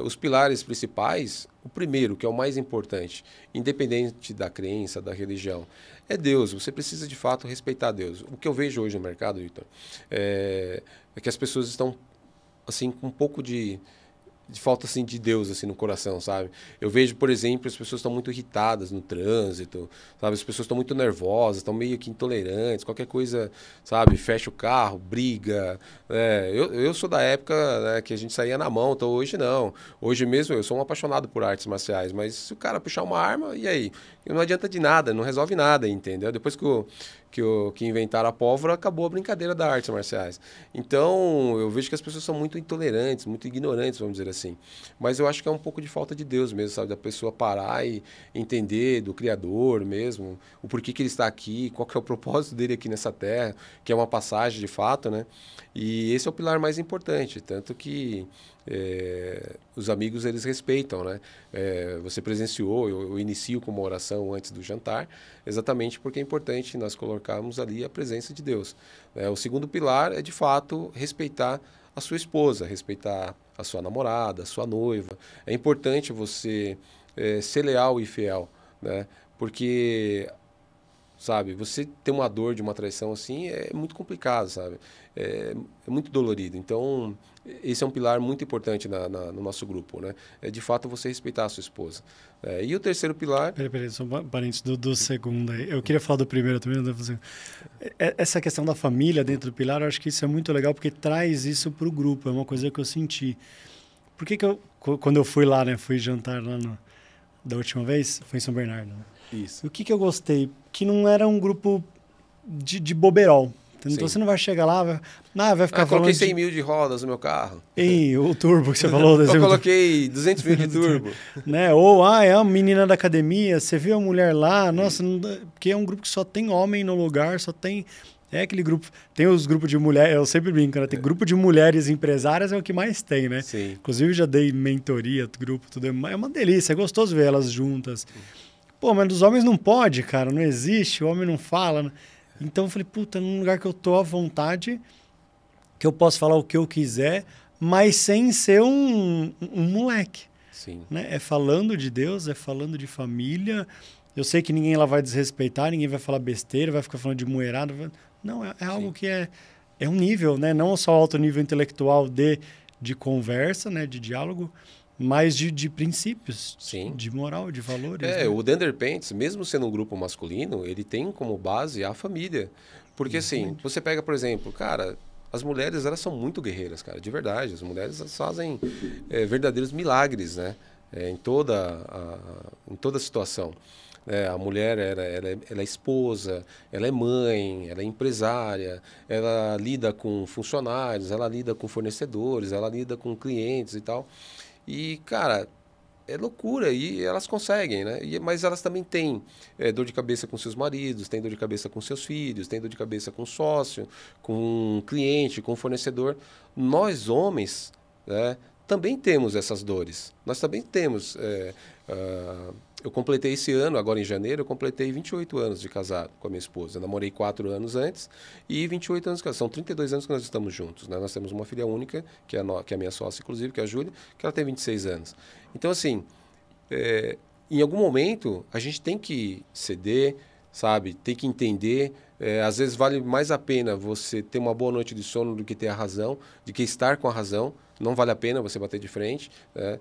os pilares principais, o primeiro, que é o mais importante, independente da crença, da religião, é Deus. Você precisa, de fato, respeitar Deus. O que eu vejo hoje no mercado, Victor, é que as pessoas estão, assim, com um pouco de falta assim de Deus assim no coração, sabe? Eu vejo, por exemplo, as pessoas estão muito irritadas no trânsito, sabe? As pessoas estão muito nervosas, estão meio que intolerantes, qualquer coisa, sabe? Fecha o carro, briga. Eu sou da época, né, que a gente saía na mão, então hoje não. Hoje mesmo eu sou um apaixonado por artes marciais, mas se o cara puxar uma arma, e aí? Não adianta de nada, não resolve nada, entendeu? Depois que inventaram a pólvora, acabou a brincadeira das artes marciais. Então, eu vejo que as pessoas são muito intolerantes, muito ignorantes, vamos dizer assim. Mas eu acho que é um pouco de falta de Deus mesmo, sabe? Da pessoa parar e entender do Criador mesmo, o porquê que ele está aqui, qual que é o propósito dele aqui nessa terra, que é uma passagem de fato, né? E esse é o pilar mais importante, tanto que os amigos, eles respeitam, né? Você presenciou, eu inicio com uma oração antes do jantar, exatamente porque é importante nós colocarmos ali a presença de Deus. O segundo pilar é, de fato, respeitar a sua esposa, respeitar a sua namorada, a sua noiva. É importante você ser leal e fiel, né? Porque, sabe, você ter uma dor de uma traição assim é muito complicado, sabe? É muito dolorido. Então, esse é um pilar muito importante no nosso grupo, né? É, de fato, você respeitar a sua esposa. E o terceiro pilar... Peraí, só um parênteses do segundo aí. Eu queria falar do primeiro também. Essa questão da família dentro do pilar, eu acho que isso é muito legal, porque traz isso para o grupo. É uma coisa que eu senti. Por que quando eu fui lá, né? Fui jantar lá da última vez, foi em São Bernardo, né? Isso. O que eu gostei? Que não era um grupo de boberol. Então você não vai chegar lá, vai ficar falando... coloquei 100 mil de rodas no meu carro. E o turbo que você falou. Eu coloquei 200 mil de turbo. Né? Ou, é uma menina da academia, você viu a mulher lá, nossa, não dá, porque é um grupo que só tem homem no lugar, só tem... É aquele grupo... Tem os grupos de mulheres, eu sempre brinco, né? Tem grupo de mulheres empresárias, é o que mais tem, né? Sim. Inclusive, já dei mentoria, grupo, tudo. É uma delícia, é gostoso ver elas juntas. Pô, mas dos homens não pode, cara, não existe, o homem não fala... Então eu falei, puta, num lugar que eu tô à vontade, que eu posso falar o que eu quiser, mas sem ser um moleque. Sim. Né? É falando de Deus, é falando de família. Eu sei que ninguém lá vai desrespeitar, ninguém vai falar besteira, vai ficar falando de moerada. Não, é algo que é um nível, né? Não só alto nível intelectual de conversa, né? De diálogo, mas de princípios, sim, de moral, de valores. Né? O Denderpentes, mesmo sendo um grupo masculino, ele tem como base a família. Porque assim, você pega, por exemplo, cara, as mulheres, elas são muito guerreiras, cara, de verdade. As mulheres, elas fazem verdadeiros milagres, né? Em toda situação. A mulher, ela é esposa, ela é mãe, ela é empresária, ela lida com funcionários, ela lida com fornecedores, ela lida com clientes e tal. E, cara, é loucura, e elas conseguem, né? Mas elas também têm dor de cabeça com seus maridos, têm dor de cabeça com seus filhos, têm dor de cabeça com sócio, com cliente, com fornecedor. Nós, homens, né, também temos essas dores. Nós também temos... eu completei esse ano, agora em janeiro, eu completei 28 anos de casado com a minha esposa. Eu namorei 4 anos antes e 28 anos de casado. São 32 anos que nós estamos juntos, né? Nós temos uma filha única, que é a minha sócia, inclusive, que é a Júlia, que ela tem 26 anos. Então, assim, em algum momento, a gente tem que ceder, sabe? Tem que entender. Às vezes vale mais a pena você ter uma boa noite de sono do que ter a razão, do que estar com a razão. Não vale a pena você bater de frente. Né?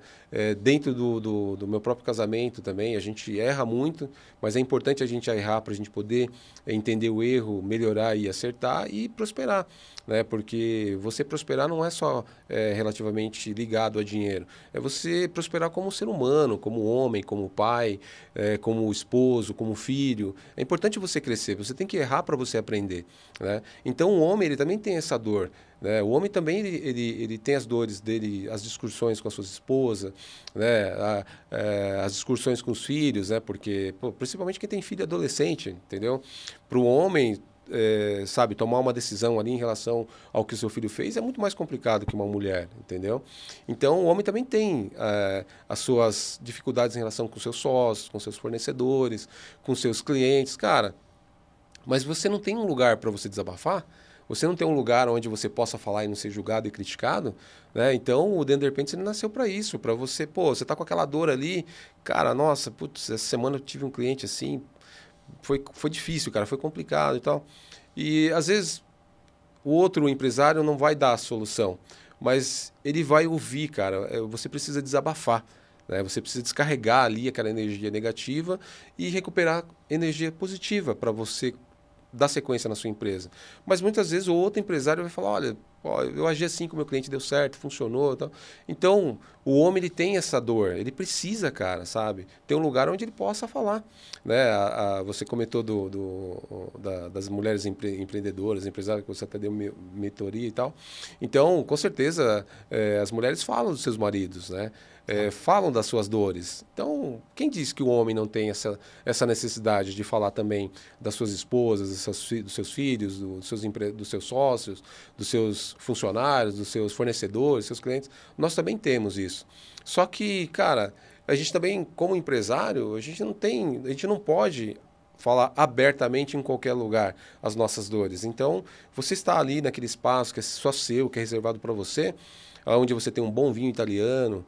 Dentro do meu próprio casamento também, a gente erra muito, mas é importante a gente errar para a gente poder entender o erro, melhorar e acertar e prosperar. Né? Porque você prosperar não é só relativamente ligado a dinheiro. É você prosperar como ser humano, como homem, como pai, como esposo, como filho. É importante você crescer, você tem que errar para você aprender. Né? Então o homem ele também tem essa dor. Né? O homem também ele tem as dores dele, as discussões com a sua esposa, né? As discussões com os filhos, né? Porque principalmente quem tem filho adolescente, entendeu? Para o homem, sabe, tomar uma decisão ali em relação ao que o seu filho fez é muito mais complicado que uma mulher, entendeu? Então o homem também tem as suas dificuldades em relação com seus sócios, com seus fornecedores, com seus clientes, cara. Mas você não tem um lugar para você desabafar? Você não tem um lugar onde você possa falar e não ser julgado e criticado, né? Então, o Denderpentes nasceu para isso, para você, você está com aquela dor ali, cara, nossa, putz, essa semana eu tive um cliente assim, foi difícil, cara, foi complicado e tal. E, às vezes, o outro empresário não vai dar a solução, mas ele vai ouvir, cara, você precisa desabafar. Né? Você precisa descarregar ali aquela energia negativa e recuperar energia positiva para você dar sequência na sua empresa. Mas muitas vezes o outro empresário vai falar, olha, Ó, eu agi assim com o meu cliente, deu certo, funcionou. Tal. Então, o homem ele tem essa dor, ele precisa, cara, sabe? Tem um lugar onde ele possa falar. Né? Você comentou das mulheres empreendedoras, empresárias, que você até deu mentoria e tal. Então, com certeza, as mulheres falam dos seus maridos, né? Falam das suas dores. Então, quem diz que o homem não tem essa necessidade de falar também das suas esposas, dos seus filhos, dos seus sócios, dos seus funcionários, dos seus fornecedores, dos seus clientes? Nós também temos isso. Só que, cara, a gente também, como empresário, a gente não pode falar abertamente em qualquer lugar as nossas dores. Então, você está ali naquele espaço que é só seu, que é reservado para você, onde você tem um bom vinho italiano,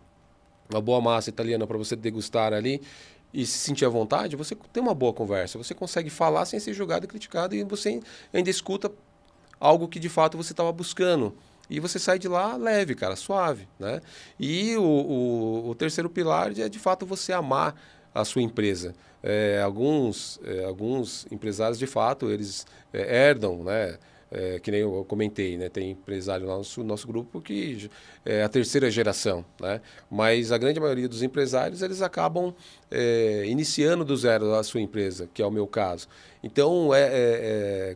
uma boa massa italiana para você degustar ali e se sentir à vontade, você tem uma boa conversa. Você consegue falar sem ser julgado e criticado e você ainda escuta algo que de fato você estava buscando. E você sai de lá leve, cara, suave, né? E o terceiro pilar é de fato você amar a sua empresa. Alguns empresários, de fato, eles herdam, né? Que nem eu comentei, né? Tem empresário lá no nosso grupo que é a terceira geração, né? Mas a grande maioria dos empresários, eles acabam iniciando do zero a sua empresa, que é o meu caso. Então,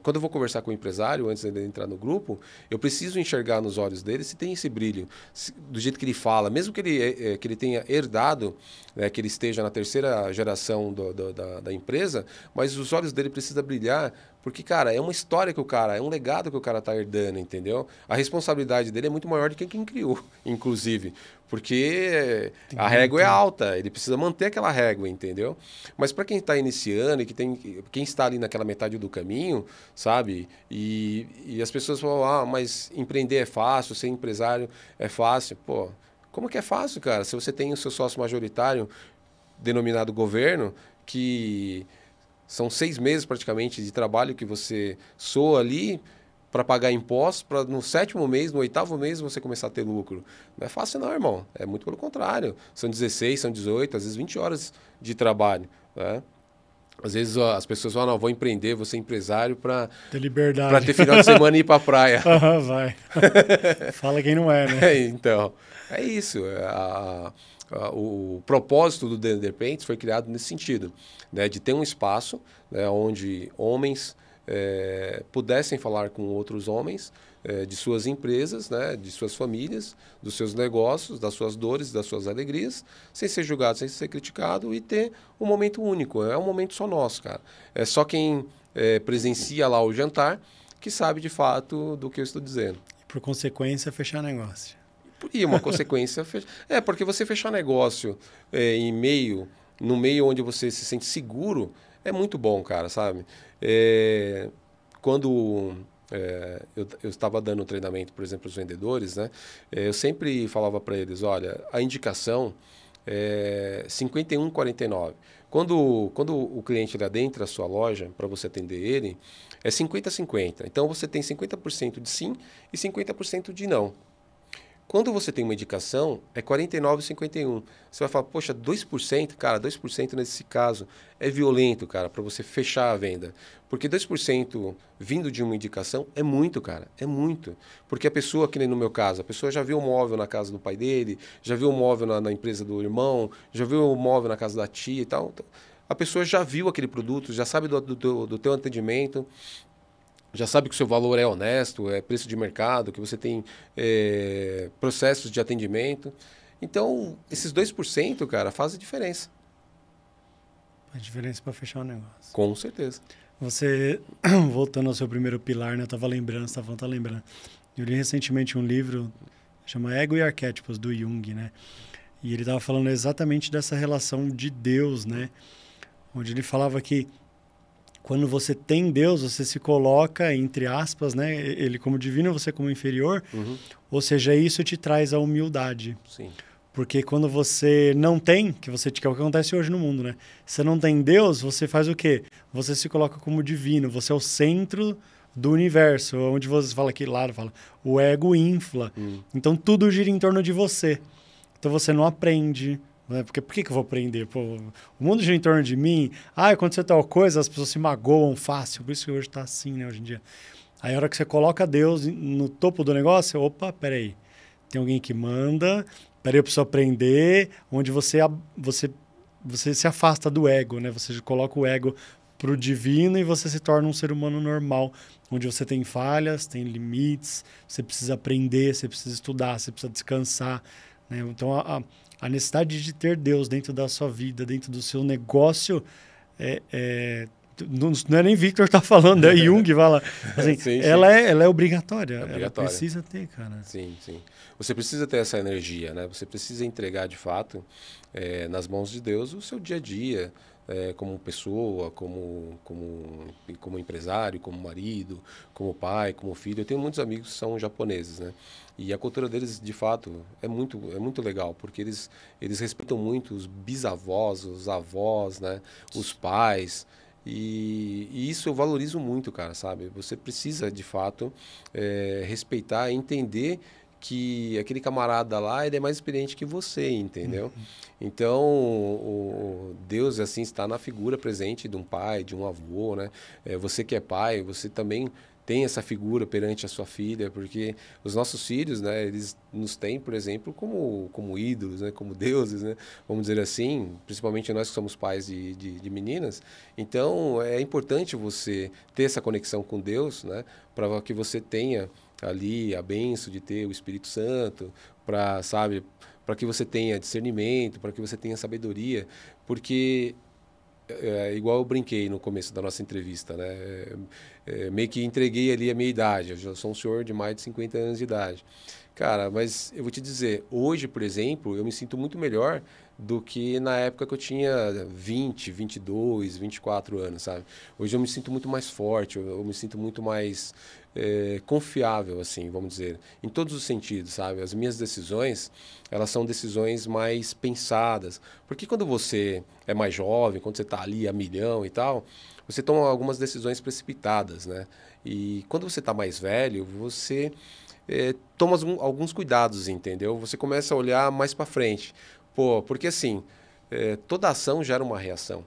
quando eu vou conversar com o empresário, antes de entrar no grupo, eu preciso enxergar nos olhos dele se tem esse brilho, do jeito que ele fala, mesmo que ele tenha herdado, né, que ele esteja na terceira geração da empresa, mas os olhos dele precisam brilhar, porque, cara, é uma história que é um legado que o cara está herdando, entendeu? A responsabilidade dele é muito maior do que quem criou, inclusive, porque a régua é alta, ele precisa manter aquela régua, entendeu? Mas para quem está iniciando e quem está ali naquela metade do caminho, sabe? E as pessoas falam, mas empreender é fácil, ser empresário é fácil. Pô, como que é fácil, cara? Se você tem o seu sócio majoritário, denominado governo, que são 6 meses praticamente de trabalho que você soa ali para pagar impostos, para no 7º mês, no 8º mês você começar a ter lucro. Não é fácil não, irmão. É muito pelo contrário. São 16, são 18, às vezes 20 horas de trabalho, né? Às vezes as pessoas falam, não, vou empreender, vou ser empresário para ter liberdade. Para ter final de semana e ir para a praia. Vai. Fala quem não é, né? Então, é isso. O propósito do The Independents foi criado nesse sentido, né, de ter um espaço, né, onde homens pudessem falar com outros homens de suas empresas, né, de suas famílias, dos seus negócios, das suas dores, das suas alegrias, sem ser julgado, sem ser criticado e ter um momento único. É um momento só nosso, cara. É só quem presencia lá o jantar que sabe de fato do que eu estou dizendo. E por consequência, fechar negócio. E uma consequência... porque você fechar negócio no meio onde você se sente seguro, é muito bom, cara, sabe? Quando eu estava dando treinamento, por exemplo, aos vendedores, né? Eu sempre falava para eles, olha, a indicação é 51,49. Quando o cliente adentra a sua loja, para você atender ele, é 50-50. Então, você tem 50% de sim e 50% de não. Quando você tem uma indicação, é 49,51. Você vai falar, poxa, 2%? Cara, 2% nesse caso é violento, cara, para você fechar a venda. Porque 2% vindo de uma indicação é muito, cara, é muito. Porque a pessoa, que nem no meu caso, a pessoa já viu o móvel na casa do pai dele, já viu o móvel na empresa do irmão, já viu o móvel na casa da tia e tal. Então, a pessoa já viu aquele produto, já sabe do teu atendimento, já sabe que o seu valor é honesto, é preço de mercado, que você tem processos de atendimento. Então, esses 2%, cara, fazem diferença. Faz diferença para fechar o negócio. Com certeza. Você, voltando ao seu primeiro pilar, né? Eu estava lembrando, você tá lembrando. Eu li recentemente um livro, chama Ego e Arquétipos, do Jung, né? E ele estava falando exatamente dessa relação de Deus, né? Onde ele falava que quando você tem Deus, você se coloca, entre aspas, né? Ele como divino, você como inferior. Uhum. Ou seja, isso te traz a humildade. Sim. Porque quando você não tem, que é o que acontece hoje no mundo, né? Você não tem Deus, você faz o quê? Você se coloca como divino, você é o centro do universo, onde você fala aqui, lá fala, o ego infla. Então tudo gira em torno de você. Então você não aprende. Porque por que eu vou aprender? Pô, o mundo gira em torno de mim. Aconteceu tal coisa, as pessoas se magoam fácil. Por isso que hoje está assim, né, hoje em dia. Aí a hora que você coloca Deus no topo do negócio, opa, peraí, tem alguém que manda, peraí, eu preciso aprender, onde você se afasta do ego, né? Você coloca o ego pro divino e você se torna um ser humano normal, onde você tem falhas, tem limites, você precisa aprender, você precisa estudar, você precisa descansar, né? Então, a necessidade de ter Deus dentro da sua vida, dentro do seu negócio, não é nem Victor que tá falando, é Jung que fala. Assim, Sim, sim. ela é obrigatória, É ela obrigatória. precisa ter, cara. Sim, sim. Você precisa ter essa energia, né? Você precisa entregar de fato nas mãos de Deus o seu dia a dia, como pessoa, como empresário, como marido, como pai, como filho. Eu tenho muitos amigos que são japoneses, né? E a cultura deles, de fato, é muito legal, porque eles respeitam muito os bisavós, os avós, né? Os pais. E isso eu valorizo muito, cara, sabe? Você precisa, de fato, respeitar, entender que aquele camarada lá ele é mais experiente que você, entendeu? Então, Deus, assim, está na figura presente de um pai, de um avô, né? Você que é pai, você também tem essa figura perante a sua filha, porque os nossos filhos, né, eles nos têm, por exemplo, como ídolos, né, como deuses, né, vamos dizer assim, principalmente nós que somos pais de meninas. Então, é importante você ter essa conexão com Deus, né, para que você tenha ali a bênção de ter o Espírito Santo, para, sabe, para que você tenha discernimento, para que você tenha sabedoria, porque igual eu brinquei no começo da nossa entrevista, né? Meio que entreguei ali a minha idade. Eu já sou um senhor de mais de 50 anos de idade. Cara, mas eu vou te dizer, hoje, por exemplo, eu me sinto muito melhor do que na época que eu tinha 20, 22, 24 anos, sabe? Hoje eu me sinto muito mais forte, eu me sinto muito mais confiável, assim, vamos dizer, em todos os sentidos, sabe? As minhas decisões, elas são decisões mais pensadas, porque quando você é mais jovem, quando você está ali a milhão e tal, você toma algumas decisões precipitadas, né? E quando você está mais velho, você toma alguns cuidados, entendeu? Você começa a olhar mais para frente. Pô, porque assim, toda ação gera uma reação.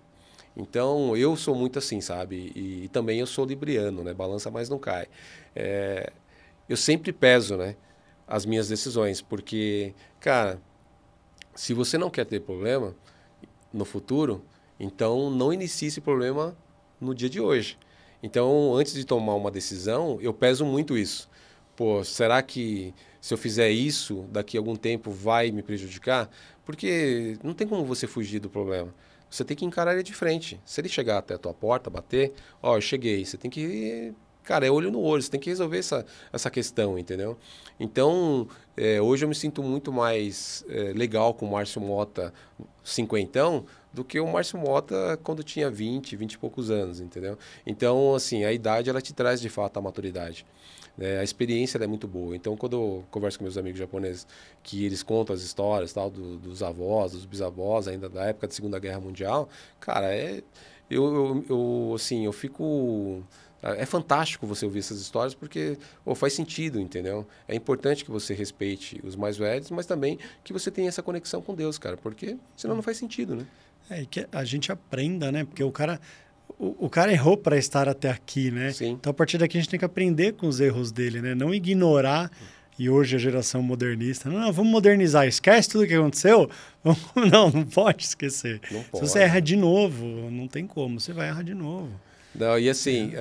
Então, eu sou muito assim, sabe? E também eu sou libriano, né? Balança, mas não cai. Eu sempre peso, né? As minhas decisões, porque, cara, se você não quer ter problema no futuro, então não inicie esse problema no dia de hoje. Então, antes de tomar uma decisão, eu peso muito isso. Pô, será que se eu fizer isso, daqui a algum tempo vai me prejudicar? Porque não tem como você fugir do problema. Você tem que encarar ele de frente. Se ele chegar até a tua porta, bater, ó, eu cheguei. Você tem que, cara, é olho no olho. Você tem que resolver essa questão, entendeu? Então, hoje eu me sinto muito mais legal com o Márcio Mota cinquentão do que o Márcio Mota quando tinha 20 e poucos anos, entendeu? Então, assim, a idade, ela te traz, de fato, a maturidade. A experiência ela é muito boa. Então, quando eu converso com meus amigos japoneses, que eles contam as histórias tal, dos avós, dos bisavós, ainda da época da Segunda Guerra Mundial, cara, assim, eu fico... É fantástico você ouvir essas histórias porque faz sentido, entendeu? É importante que você respeite os mais velhos, mas também que você tenha essa conexão com Deus, cara, porque senão não faz sentido, né? E que a gente aprenda, né? Porque o cara errou para estar até aqui, né? Sim. Então, a partir daqui, a gente tem que aprender com os erros dele, né? Não ignorar. E hoje a geração modernista, não, vamos modernizar, esquece tudo o que aconteceu. Não pode esquecer. Não pode. Se você erra de novo, não tem como, você vai errar de novo. Não, e assim,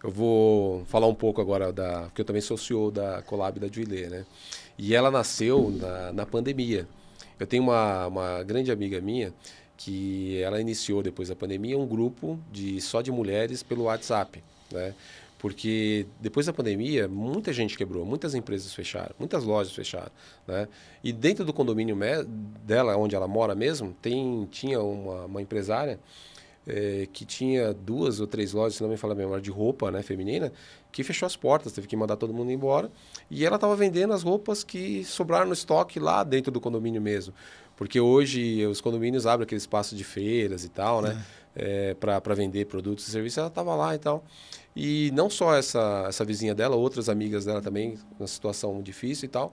eu vou falar um pouco agora porque eu também sou CEO da Collab da Juilê, né? E ela nasceu na pandemia. Eu tenho uma grande amiga minha que ela iniciou depois da pandemia um grupo só de mulheres pelo WhatsApp, né? Porque depois da pandemia, muita gente quebrou, muitas empresas fecharam, muitas lojas fecharam, né? E dentro do condomínio dela, onde ela mora mesmo, tinha uma empresária que tinha 2 ou 3 lojas, se não me falo a memória, de roupa, né, feminina, que fechou as portas, teve que mandar todo mundo embora. E ela estava vendendo as roupas que sobraram no estoque lá dentro do condomínio mesmo. Porque hoje os condomínios abrem aquele espaço de feiras e tal, né? Para vender produtos e serviços, ela estava lá e tal. E não só essa vizinha dela, outras amigas dela também, numa situação difícil e tal.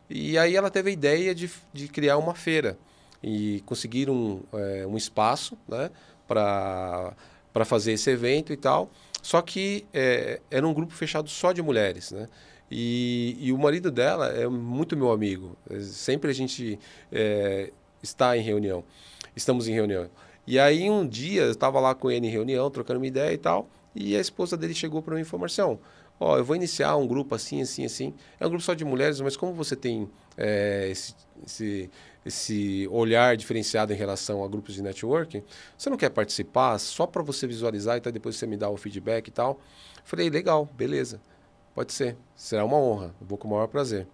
E aí ela teve a ideia de criar uma feira. E conseguiram um espaço, né? Para para fazer esse evento e tal. Só que era um grupo fechado só de mulheres, né? E o marido dela é muito meu amigo. Sempre a gente está em reunião. Estamos em reunião. E aí um dia eu estava lá com ele em reunião, trocando uma ideia e tal, e a esposa dele chegou para mim e falou, Marcião, ó, eu vou iniciar um grupo assim, assim, assim. É um grupo só de mulheres, mas como você tem esse olhar diferenciado em relação a grupos de networking, você não quer participar só para você visualizar e tal, depois você me dá o feedback e tal? Eu falei, legal, beleza, pode ser, será uma honra, eu vou com o maior prazer.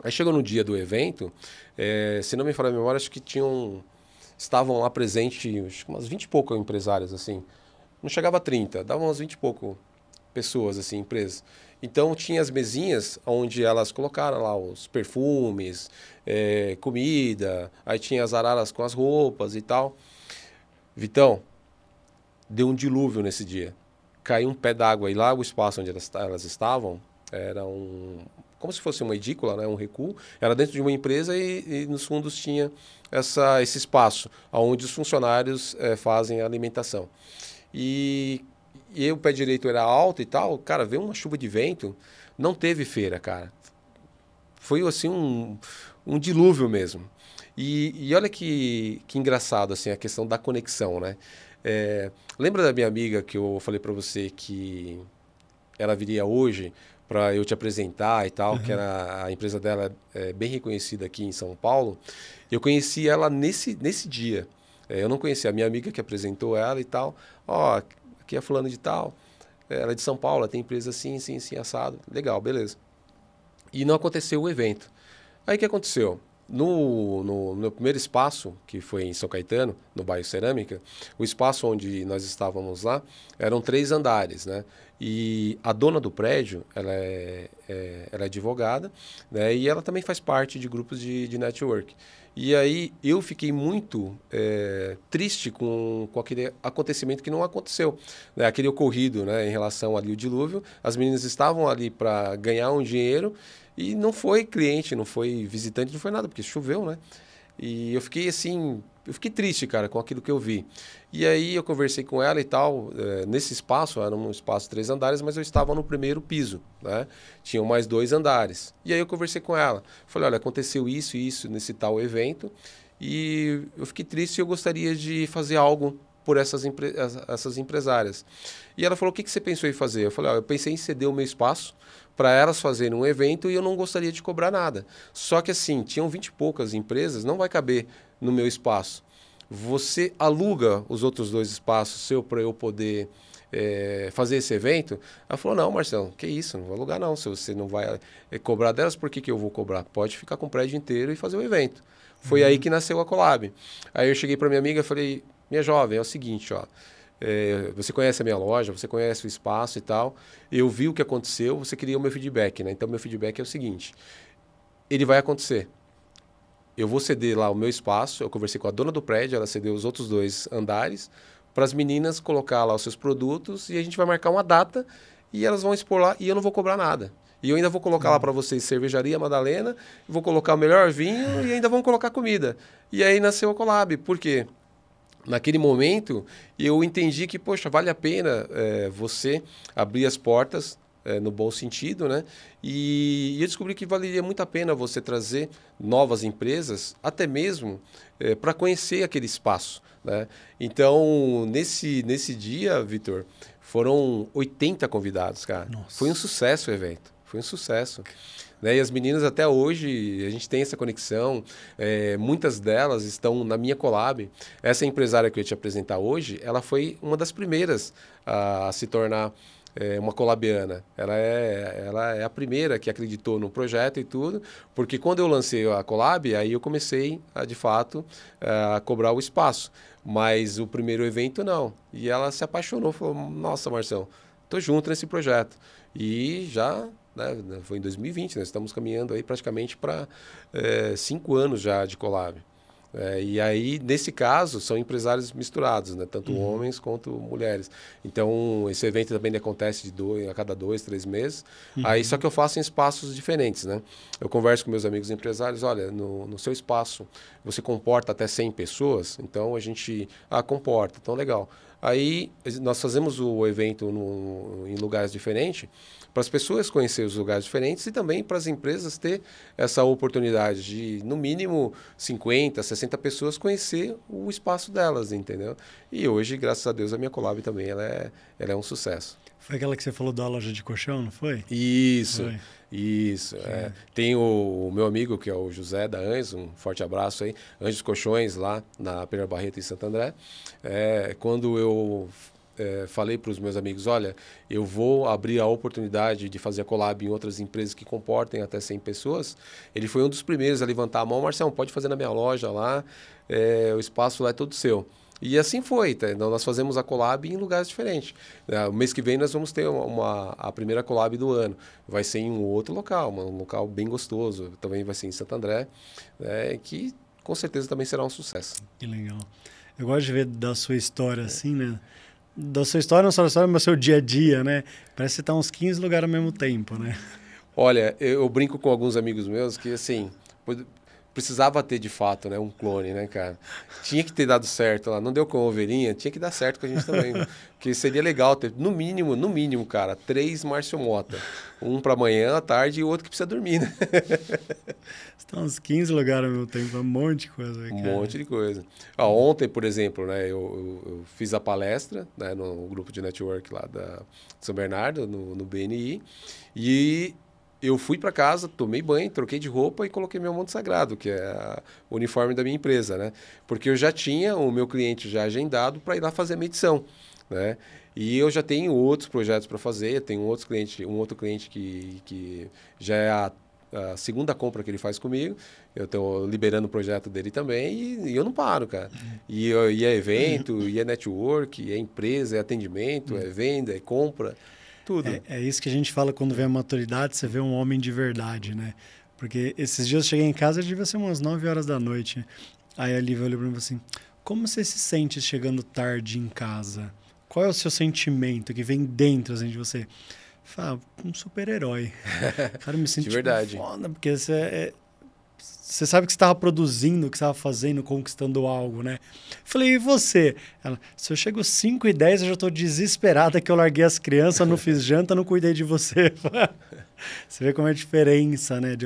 Aí chegou no dia do evento, se não me falha a memória, acho que estavam lá presentes acho que umas 20 e poucas empresárias, assim. Não chegava a 30, dava umas 20 e pouco pessoas, assim, empresas. Então, tinha as mesinhas onde elas colocaram lá os perfumes, comida, aí tinha as araras com as roupas e tal. Vitão, deu um dilúvio nesse dia. Caiu um pé d'água e lá o espaço onde elas estavam era como se fosse uma edícula, né, um recuo. Era dentro de uma empresa e nos fundos tinha esse espaço onde os funcionários fazem a alimentação. E o pé direito era alto e tal, cara, veio uma chuva de vento, não teve feira, cara. Foi assim um dilúvio mesmo. E olha que engraçado assim a questão da conexão, né? Lembra da minha amiga que eu falei para você que ela viria hoje para eu te apresentar e tal, que era a empresa dela bem reconhecida aqui em São Paulo? Eu conheci ela nesse dia. Eu não conhecia a minha amiga que apresentou ela e tal. Ó, aqui é fulano de tal, ela é de São Paulo, ela tem empresa assim, assim, assim, assado. Legal, beleza. E não aconteceu o evento. Aí o que aconteceu? No meu primeiro espaço, que foi em São Caetano, no bairro Cerâmica, o espaço onde nós estávamos lá, eram 3 andares, né? E a dona do prédio, ela é advogada, né? E ela também faz parte de grupos de network. E aí eu fiquei muito triste com aquele acontecimento que não aconteceu, né? Aquele ocorrido, né? Em relação ali ao dilúvio, as meninas estavam ali para ganhar um dinheiro e não foi cliente, não foi visitante, não foi nada, porque choveu, né? E eu fiquei assim, eu fiquei triste, cara, com aquilo que eu vi. E aí eu conversei com ela e tal, nesse espaço, era um espaço de 3 andares, mas eu estava no primeiro piso, né? Tinham mais 2 andares. E aí eu conversei com ela. Falei, olha, aconteceu isso e isso nesse tal evento, e eu fiquei triste e eu gostaria de fazer algo por essas empresárias. E ela falou, o que você pensou em fazer? Eu falei, eu pensei em ceder o meu espaço para elas fazerem um evento e eu não gostaria de cobrar nada. Só que assim, tinham 20 e poucas empresas, não vai caber no meu espaço. Você aluga os outros 2 espaços seu para eu poder fazer esse evento? Ela falou, não, Marcelo, que isso, não vou alugar não. Se você não vai cobrar delas, por que eu vou cobrar? Pode ficar com o prédio inteiro e fazer o evento. Foi aí que nasceu a Collab. Aí eu cheguei para minha amiga e falei, minha jovem, é o seguinte, ó, você conhece a minha loja, você conhece o espaço e tal, eu vi o que aconteceu, você queria o meu feedback, né? Então, meu feedback é o seguinte, ele vai acontecer. Eu vou ceder lá o meu espaço, eu conversei com a dona do prédio, ela cedeu os outros 2 andares, para as meninas colocar lá os seus produtos e a gente vai marcar uma data e elas vão expor lá e eu não vou cobrar nada. E eu ainda vou colocar lá para vocês Cervejaria Madalena, vou colocar o melhor vinho e ainda vão colocar comida. E aí nasceu a Collab. Por quê? Naquele momento, eu entendi que, poxa, vale a pena você abrir as portas, no bom sentido, né? E eu descobri que valeria muito a pena você trazer novas empresas, até mesmo para conhecer aquele espaço, né? Então, nesse dia, Vitor, foram 80 convidados, cara. Nossa. Foi um sucesso o evento, foi um sucesso. Né? E as meninas até hoje, a gente tem essa conexão, muitas delas estão na minha Collab. Essa empresária que eu ia te apresentar hoje, ela foi uma das primeiras a se tornar uma colabiana. Ela é a primeira que acreditou no projeto e tudo, porque quando eu lancei a Collab, aí eu comecei, de fato, a cobrar o espaço. Mas o primeiro evento, não. E ela se apaixonou, falou, nossa, Marcelo, tô junto nesse projeto. E já... né, foi em 2020, nós estamos caminhando aí praticamente para 5 anos já de Collab. E aí, nesse caso, são empresários misturados, né? Tanto homens quanto mulheres. Então, esse evento também acontece a cada 2, 3 meses. Aí, só que eu faço em espaços diferentes, né? Eu converso com meus amigos empresários, olha, no seu espaço, você comporta até 100 pessoas? Então, a gente... comporta, então legal. Aí nós fazemos o evento em lugares diferentes, para as pessoas conhecerem os lugares diferentes e também para as empresas ter essa oportunidade de, no mínimo, 50, 60 pessoas conhecer o espaço delas, entendeu? E hoje, graças a Deus, a minha Collab também ela é um sucesso. Foi aquela que você falou da loja de colchão, não foi? Isso, Foi. isso. É. Tem o meu amigo, que é o José da Anjos, um forte abraço aí, Anjos Colchões, lá na Pedro Barreto, em Santo André. Quando eu falei para os meus amigos, olha, eu vou abrir a oportunidade de fazer a collab em outras empresas que comportem até 100 pessoas, ele foi um dos primeiros a levantar a mão, Marcelo, pode fazer na minha loja lá, o espaço lá é todo seu. E assim foi, tá? Então, nós fazemos a collab em lugares diferentes. O mês que vem nós vamos ter a primeira collab do ano. Vai ser em um outro local, um local bem gostoso. Também vai ser em Santo André, que com certeza também será um sucesso. Que legal. Eu gosto de ver da sua história assim, né? Da sua história, não só da história, mas do seu dia a dia, né? Parece que você está uns 15 lugares ao mesmo tempo, né? Olha, eu brinco com alguns amigos meus que, assim, precisava ter de fato, né, um clone, né, cara? Tinha que ter dado certo lá. Não deu com a ovelhinha, tinha que dar certo com a gente também. Porque seria legal ter, no mínimo, cara, 3 Márcio Mota. Um para amanhã, à tarde e o outro que precisa dormir, né? Estão uns 15 lugares ao mesmo tempo, um monte de coisa. Cara. Um monte de coisa. Ontem, por exemplo, né, eu fiz a palestra, né, no grupo de network lá de São Bernardo, no BNI, e eu fui para casa, tomei banho, troquei de roupa e coloquei meu manto sagrado, que é o uniforme da minha empresa, né? Porque eu já tinha o meu cliente já agendado para ir lá fazer a medição, né? E eu já tenho outros projetos para fazer, tenho um outro cliente que já é a segunda compra que ele faz comigo, eu estou liberando o projeto dele também e eu não paro, cara. E é evento, e é network, e é empresa, é atendimento, é venda, é compra. Tudo. É isso que a gente fala quando vê a maturidade, você vê um homem de verdade, né? Porque esses dias eu cheguei em casa, devia ser umas 9 horas da noite. Aí a Lívia olhou pra mim assim, como você se sente chegando tarde em casa? Qual é o seu sentimento que vem dentro assim, de você? Fala, um super-herói. Cara, eu me sinto de verdade. Foda, porque você sabe que você estava produzindo, que você estava fazendo, conquistando algo, né? Falei, e você? Ela, se eu chego 5h10, eu já estou desesperada que eu larguei as crianças, não fiz janta, não cuidei de você. Você vê como é a diferença, né?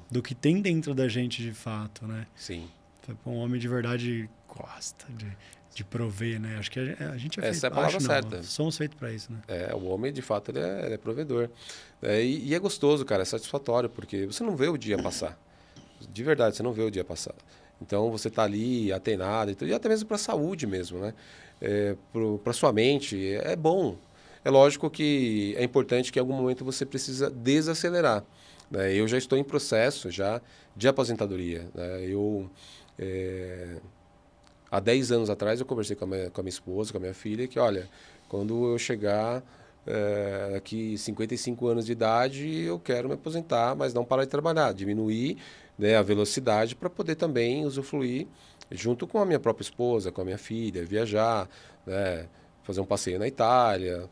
Do que tem dentro da gente de fato, né? Sim. Um homem de verdade gosta de prover, né? Acho que a gente é feito... Essa é a palavra certa. Somos feitos para isso, né? O homem, de fato, ele é provedor. E é gostoso, cara, é satisfatório, porque você não vê o dia passar. De verdade, você não vê o dia passar. Então, você está ali atenado, e até mesmo para a saúde mesmo, né? Para sua mente, é bom. É lógico que é importante que em algum momento você precisa desacelerar. Né? Eu já estou em processo já de aposentadoria. Né? Há 10 anos atrás, eu conversei com a minha esposa, com a minha filha, que, olha, quando eu chegar aqui 55 anos de idade, eu quero me aposentar, mas não parar de trabalhar, diminuir, né, a velocidade para poder também usufruir junto com a minha própria esposa, com a minha filha, viajar, né, fazer um passeio na Itália,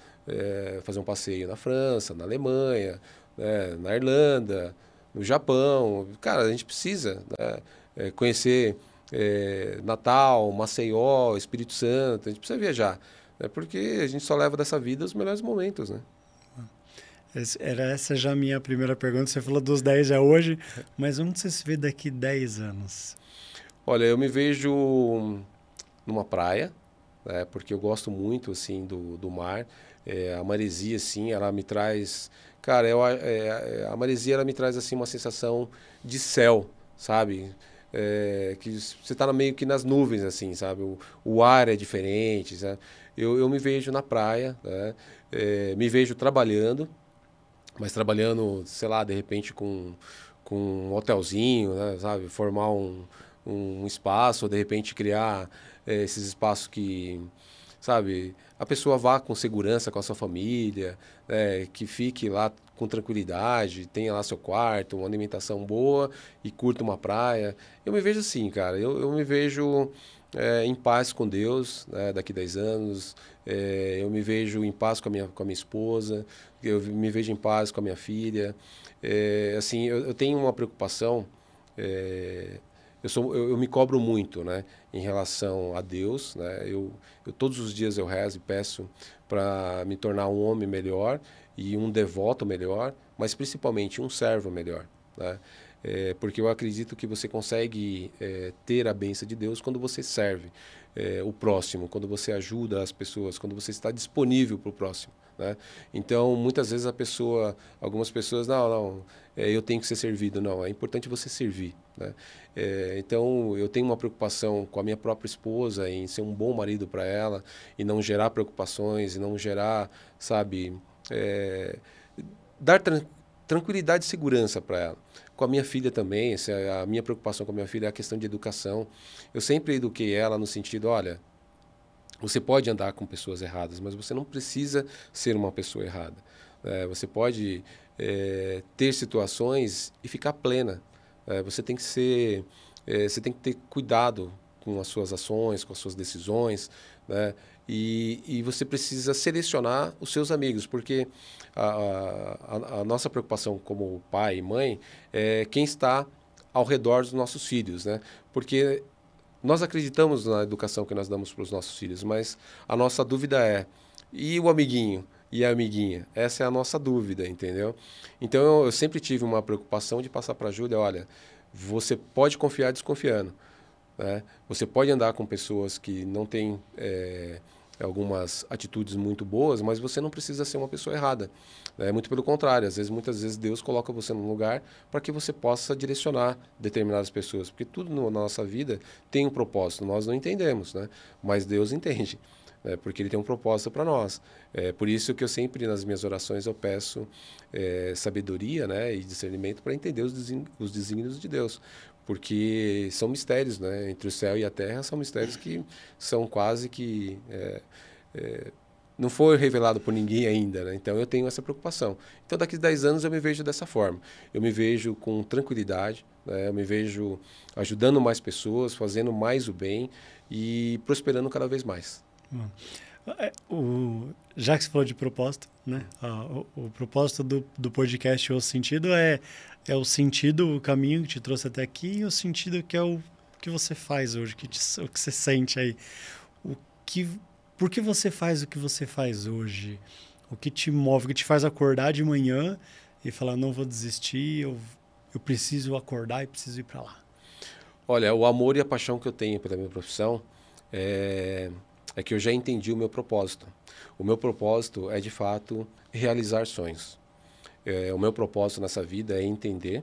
fazer um passeio na França, na Alemanha, né, na Irlanda, no Japão. Cara, a gente precisa, né, conhecer Natal, Maceió, Espírito Santo, a gente precisa viajar, né, porque a gente só leva dessa vida os melhores momentos, né? Era essa já a minha primeira pergunta. Você falou dos 10 já hoje, mas onde você se vê daqui 10 anos? Olha, eu me vejo numa praia, né, porque eu gosto muito assim do mar. A maresia, assim, ela me traz... Cara, a maresia ela me traz assim, uma sensação de céu, sabe? Que você está meio que nas nuvens, assim, sabe? O ar é diferente, sabe? Eu me vejo na praia, né? Me vejo trabalhando, mas trabalhando, sei lá, de repente com um hotelzinho, né, sabe? Formar um espaço, ou de repente criar esses espaços que, sabe, a pessoa vá com segurança com a sua família, que fique lá com tranquilidade, tenha lá seu quarto, uma alimentação boa e curta uma praia. Eu me vejo assim, cara, eu me vejo em paz com Deus, né, daqui 10 anos, eu me vejo em paz com a minha esposa, eu me vejo em paz com a minha filha. Assim, eu tenho uma preocupação, eu me cobro muito, né, em relação a Deus, né? Todos os dias eu rezo e peço para me tornar um homem melhor e um devoto melhor, mas principalmente um servo melhor, né? Porque eu acredito que você consegue ter a bênção de Deus quando você serve o próximo, quando você ajuda as pessoas, quando você está disponível para o próximo, né? Então, muitas vezes algumas pessoas, não, eu tenho que ser servido. Não, é importante você servir, né? Então, eu tenho uma preocupação com a minha própria esposa em ser um bom marido para ela e não gerar preocupações, e não gerar, sabe, dar tranquilidade e segurança para ela. Com a minha filha também, a minha preocupação com a minha filha é a questão de educação. Eu sempre eduquei ela no sentido, olha, você pode andar com pessoas erradas, mas você não precisa ser uma pessoa errada. Você pode ter situações e ficar plena. Você tem que você tem que ter cuidado com as suas ações, com as suas decisões, né? E você precisa selecionar os seus amigos, porque a nossa preocupação como pai e mãe é quem está ao redor dos nossos filhos, né? Porque nós acreditamos na educação que nós damos para os nossos filhos, mas a nossa dúvida é, e o amiguinho? E a amiguinha? Essa é a nossa dúvida, entendeu? Então, eu sempre tive uma preocupação de passar para a Júlia, olha, você pode confiar desconfiando, né? Você pode andar com pessoas que não têm algumas atitudes muito boas, mas você não precisa ser uma pessoa errada. Muito pelo contrário, muitas vezes Deus coloca você num lugar para que você possa direcionar determinadas pessoas, porque tudo na nossa vida tem um propósito, nós não entendemos, né? Mas Deus entende, né? Porque Ele tem um propósito para nós. Por isso que eu sempre, nas minhas orações, eu peço sabedoria, né, e discernimento para entender os desígnios de Deus. Porque são mistérios, né? Entre o céu e a terra são mistérios que são quase que não foi revelado por ninguém ainda, né? Então eu tenho essa preocupação. Então daqui a 10 anos eu me vejo dessa forma. Eu me vejo com tranquilidade, né? Eu me vejo ajudando mais pessoas, fazendo mais o bem e prosperando cada vez mais. Já que você falou de propósito, né? O propósito do podcast O Sentido é o sentido, o caminho que te trouxe até aqui, e o sentido que é o que você faz hoje, o que você sente aí. Por que você faz o que você faz hoje? O que te move, o que te faz acordar de manhã e falar, não vou desistir, eu preciso acordar e preciso ir para lá? Olha, o amor e a paixão que eu tenho pela minha profissão é que eu já entendi o meu propósito. O meu propósito é, de fato, realizar sonhos. O meu propósito nessa vida é entender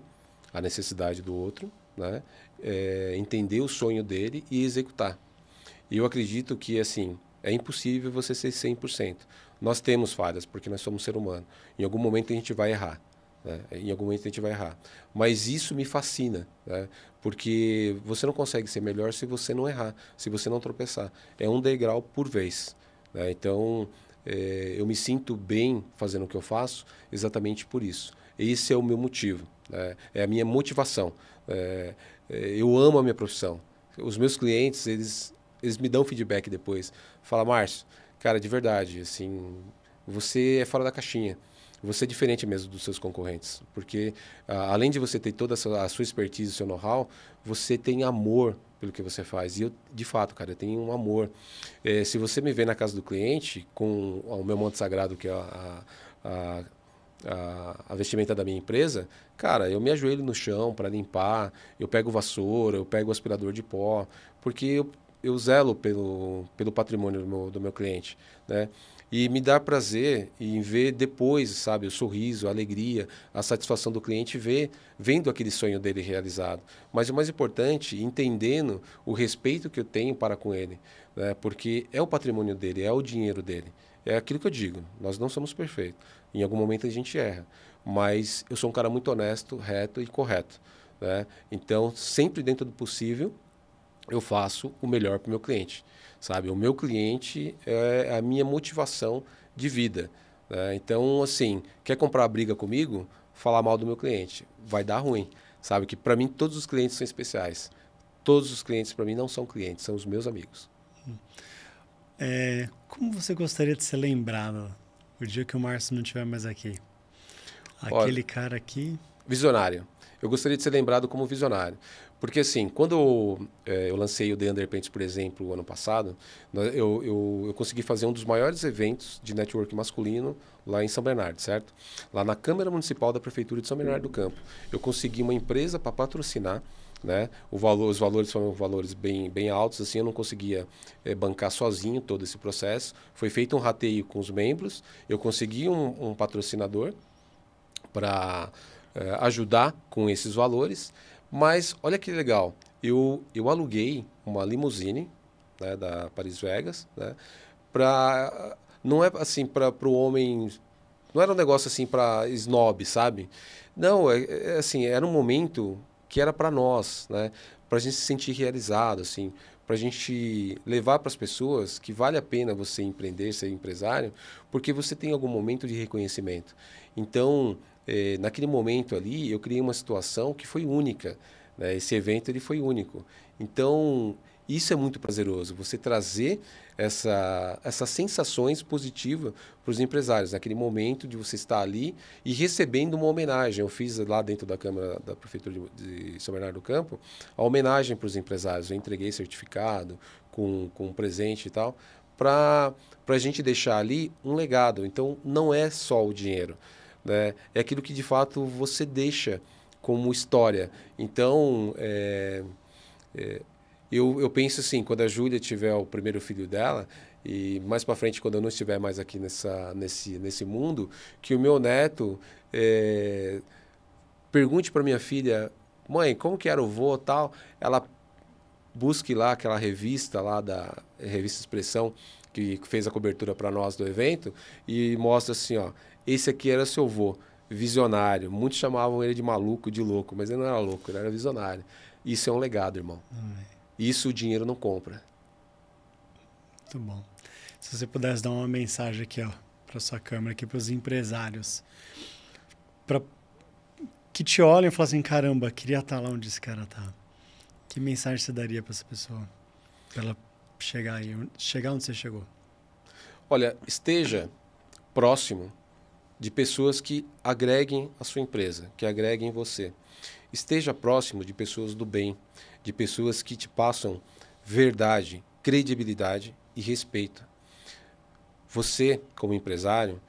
a necessidade do outro, né? Entender o sonho dele e executar. E eu acredito que, assim, é impossível você ser 100%. Nós temos falhas, porque nós somos ser humano. Em algum momento a gente vai errar, né? Em algum momento a gente vai errar. Mas isso me fascina, né? Porque você não consegue ser melhor se você não errar, se você não tropeçar. É um degrau por vez, né? Então, eu me sinto bem fazendo o que eu faço exatamente por isso. Esse é o meu motivo, né? É a minha motivação. Eu amo a minha profissão. Os meus clientes, eles me dão feedback depois. Fala, Márcio, cara, de verdade, assim, você é fora da caixinha. Você é diferente mesmo dos seus concorrentes, porque além de você ter toda a sua expertise, o seu know-how, você tem amor pelo que você faz. E eu, de fato, cara, eu tenho um amor. Se você me vê na casa do cliente com o meu manto sagrado, que é a vestimenta da minha empresa, cara, eu me ajoelho no chão para limpar, eu pego vassoura, eu pego aspirador de pó, porque eu zelo pelo patrimônio do meu cliente, né? E me dá prazer em ver depois, sabe, o sorriso, a alegria, a satisfação do cliente vendo aquele sonho dele realizado. Mas o mais importante, entendendo o respeito que eu tenho para com ele, né? Porque é o patrimônio dele, é o dinheiro dele. É aquilo que eu digo, nós não somos perfeitos. Em algum momento a gente erra, mas eu sou um cara muito honesto, reto e correto, né? Então, sempre dentro do possível, eu faço o melhor para o meu cliente, sabe? O meu cliente é a minha motivação de vida, né? Então, assim, quer comprar briga comigo? Falar mal do meu cliente. Vai dar ruim, sabe? Que para mim todos os clientes são especiais. Todos os clientes para mim não são clientes, são os meus amigos. Como você gostaria de ser lembrado o dia que o Márcio não estiver mais aqui? Aquele cara aqui... Visionário. Eu gostaria de ser lembrado como visionário, Porque assim, quando eu lancei o The Underpants, por exemplo, o ano passado, eu consegui fazer um dos maiores eventos de network masculino lá em São Bernardo, certo? Lá na Câmara Municipal da Prefeitura de São Bernardo do Campo. Eu consegui uma empresa para patrocinar, né? Os valores foram valores bem altos, assim, eu não conseguia bancar sozinho todo esse processo. Foi feito um rateio com os membros, eu consegui um patrocinador para ajudar com esses valores. Mas olha que legal, eu aluguei uma limusine, né, da Paris Vegas, né, não é assim para o homem, não era um negócio assim para snob, sabe? Não, assim, era um momento que era para nós, né, para a gente se sentir realizado, assim, para a gente levar para as pessoas que vale a pena você empreender, ser empresário, porque você tem algum momento de reconhecimento. Então, naquele momento ali, eu criei uma situação que foi única, né? Esse evento ele foi único. Então, isso é muito prazeroso, você trazer essas sensações positivas para os empresários, naquele momento de você estar ali e recebendo uma homenagem. Eu fiz lá dentro da Câmara da Prefeitura de São Bernardo do Campo a homenagem para os empresários. Eu entreguei certificado com um presente e tal, para a gente deixar ali um legado. Então, não é só o dinheiro, né? É aquilo que de fato você deixa como história. Então, eu penso assim, quando a Júlia tiver o primeiro filho dela, e mais para frente, quando eu não estiver mais aqui nesse mundo, que o meu neto pergunte para minha filha: mãe, como que era o vô tal? Ela busque lá aquela revista lá da Revista Expressão, que fez a cobertura para nós do evento, e mostra assim, ó, esse aqui era seu vô, visionário. Muitos chamavam ele de maluco, de louco, mas ele não era louco, ele era visionário. Isso é um legado, irmão. Isso o dinheiro não compra. Muito bom. Se você pudesse dar uma mensagem aqui, ó, para sua câmera, aqui para os empresários, que te olhem e falem assim: caramba, queria estar lá onde esse cara tá. Que mensagem você daria para essa pessoa, para ela chegar onde você chegou? Olha, esteja próximo de pessoas que agreguem a sua empresa, que agreguem você. Esteja próximo de pessoas do bem, de pessoas que te passam verdade, credibilidade e respeito. Você, como empresário,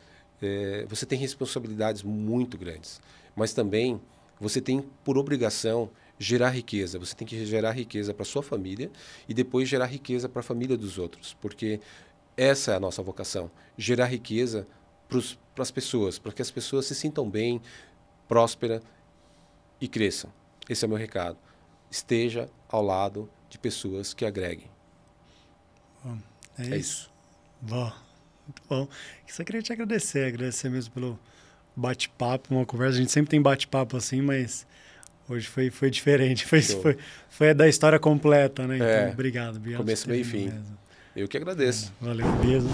você tem responsabilidades muito grandes, mas também você tem por obrigação gerar riqueza. Você tem que gerar riqueza para sua família e depois gerar riqueza para a família dos outros, porque essa é a nossa vocação, gerar riqueza para as pessoas, para que as pessoas se sintam bem, prósperas e cresçam. Esse é o meu recado. Esteja ao lado de pessoas que agreguem. Bom, é isso. Bom, muito bom. Só queria te agradecer mesmo pelo bate-papo, uma conversa. A gente sempre tem bate-papo assim, mas hoje foi diferente. Foi da história completa, né? Então, obrigado. Começo, meio e fim. Mesmo. Eu que agradeço. Valeu mesmo.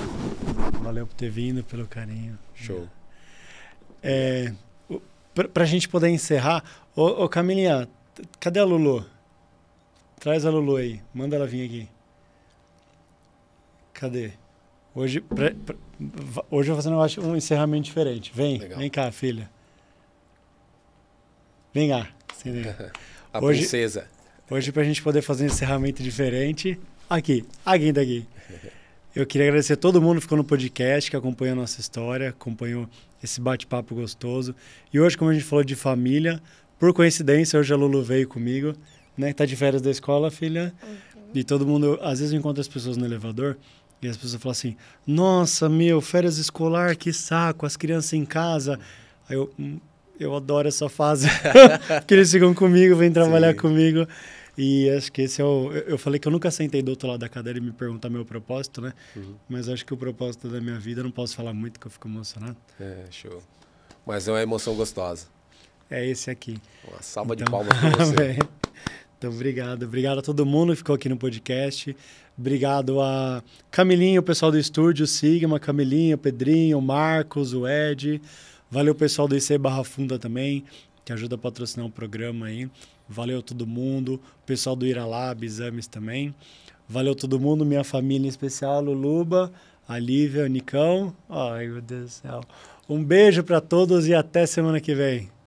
Valeu por ter vindo, pelo carinho. Show. Pra gente poder encerrar, ô Camilinha, cadê a Lulu? Traz a Lulu aí, manda ela vir aqui. Cadê? Hoje eu vou fazer um encerramento diferente. Vem cá, filha. Vem cá. Princesa. Hoje, pra gente poder fazer um encerramento diferente, aqui daqui. Eu queria agradecer a todo mundo que ficou no podcast, que acompanhou a nossa história, acompanhou esse bate-papo gostoso. E hoje, como a gente falou de família, por coincidência, hoje a Lulu veio comigo, né? Tá de férias da escola, filha. Uhum. E todo mundo, às vezes eu encontro as pessoas no elevador e as pessoas falam assim: nossa, férias escolar, que saco, as crianças em casa. Aí eu adoro essa fase, porque eles ficam comigo, vêm trabalhar comigo. E acho que esse é eu falei que eu nunca sentei do outro lado da cadeira e me perguntar meu propósito, né? Uhum. Mas acho que o propósito da minha vida, eu não posso falar muito, que eu fico emocionado. Show. Mas é uma emoção gostosa. É esse aqui. Uma salva de palmas para você. Então, obrigado. Obrigado a todo mundo que ficou aqui no podcast. Obrigado a Camilinha, o pessoal do estúdio, Sigma, Camilinha, o Pedrinho, o Marcos, o Ed. Valeu o pessoal do IC Barra Funda também, que ajuda a patrocinar o programa aí. Valeu todo mundo. O pessoal do Iralab, Exames também. Valeu todo mundo, minha família em especial, a Luluba, a Lívia, o Nicão. Ai, meu Deus do céu. Um beijo para todos e até semana que vem.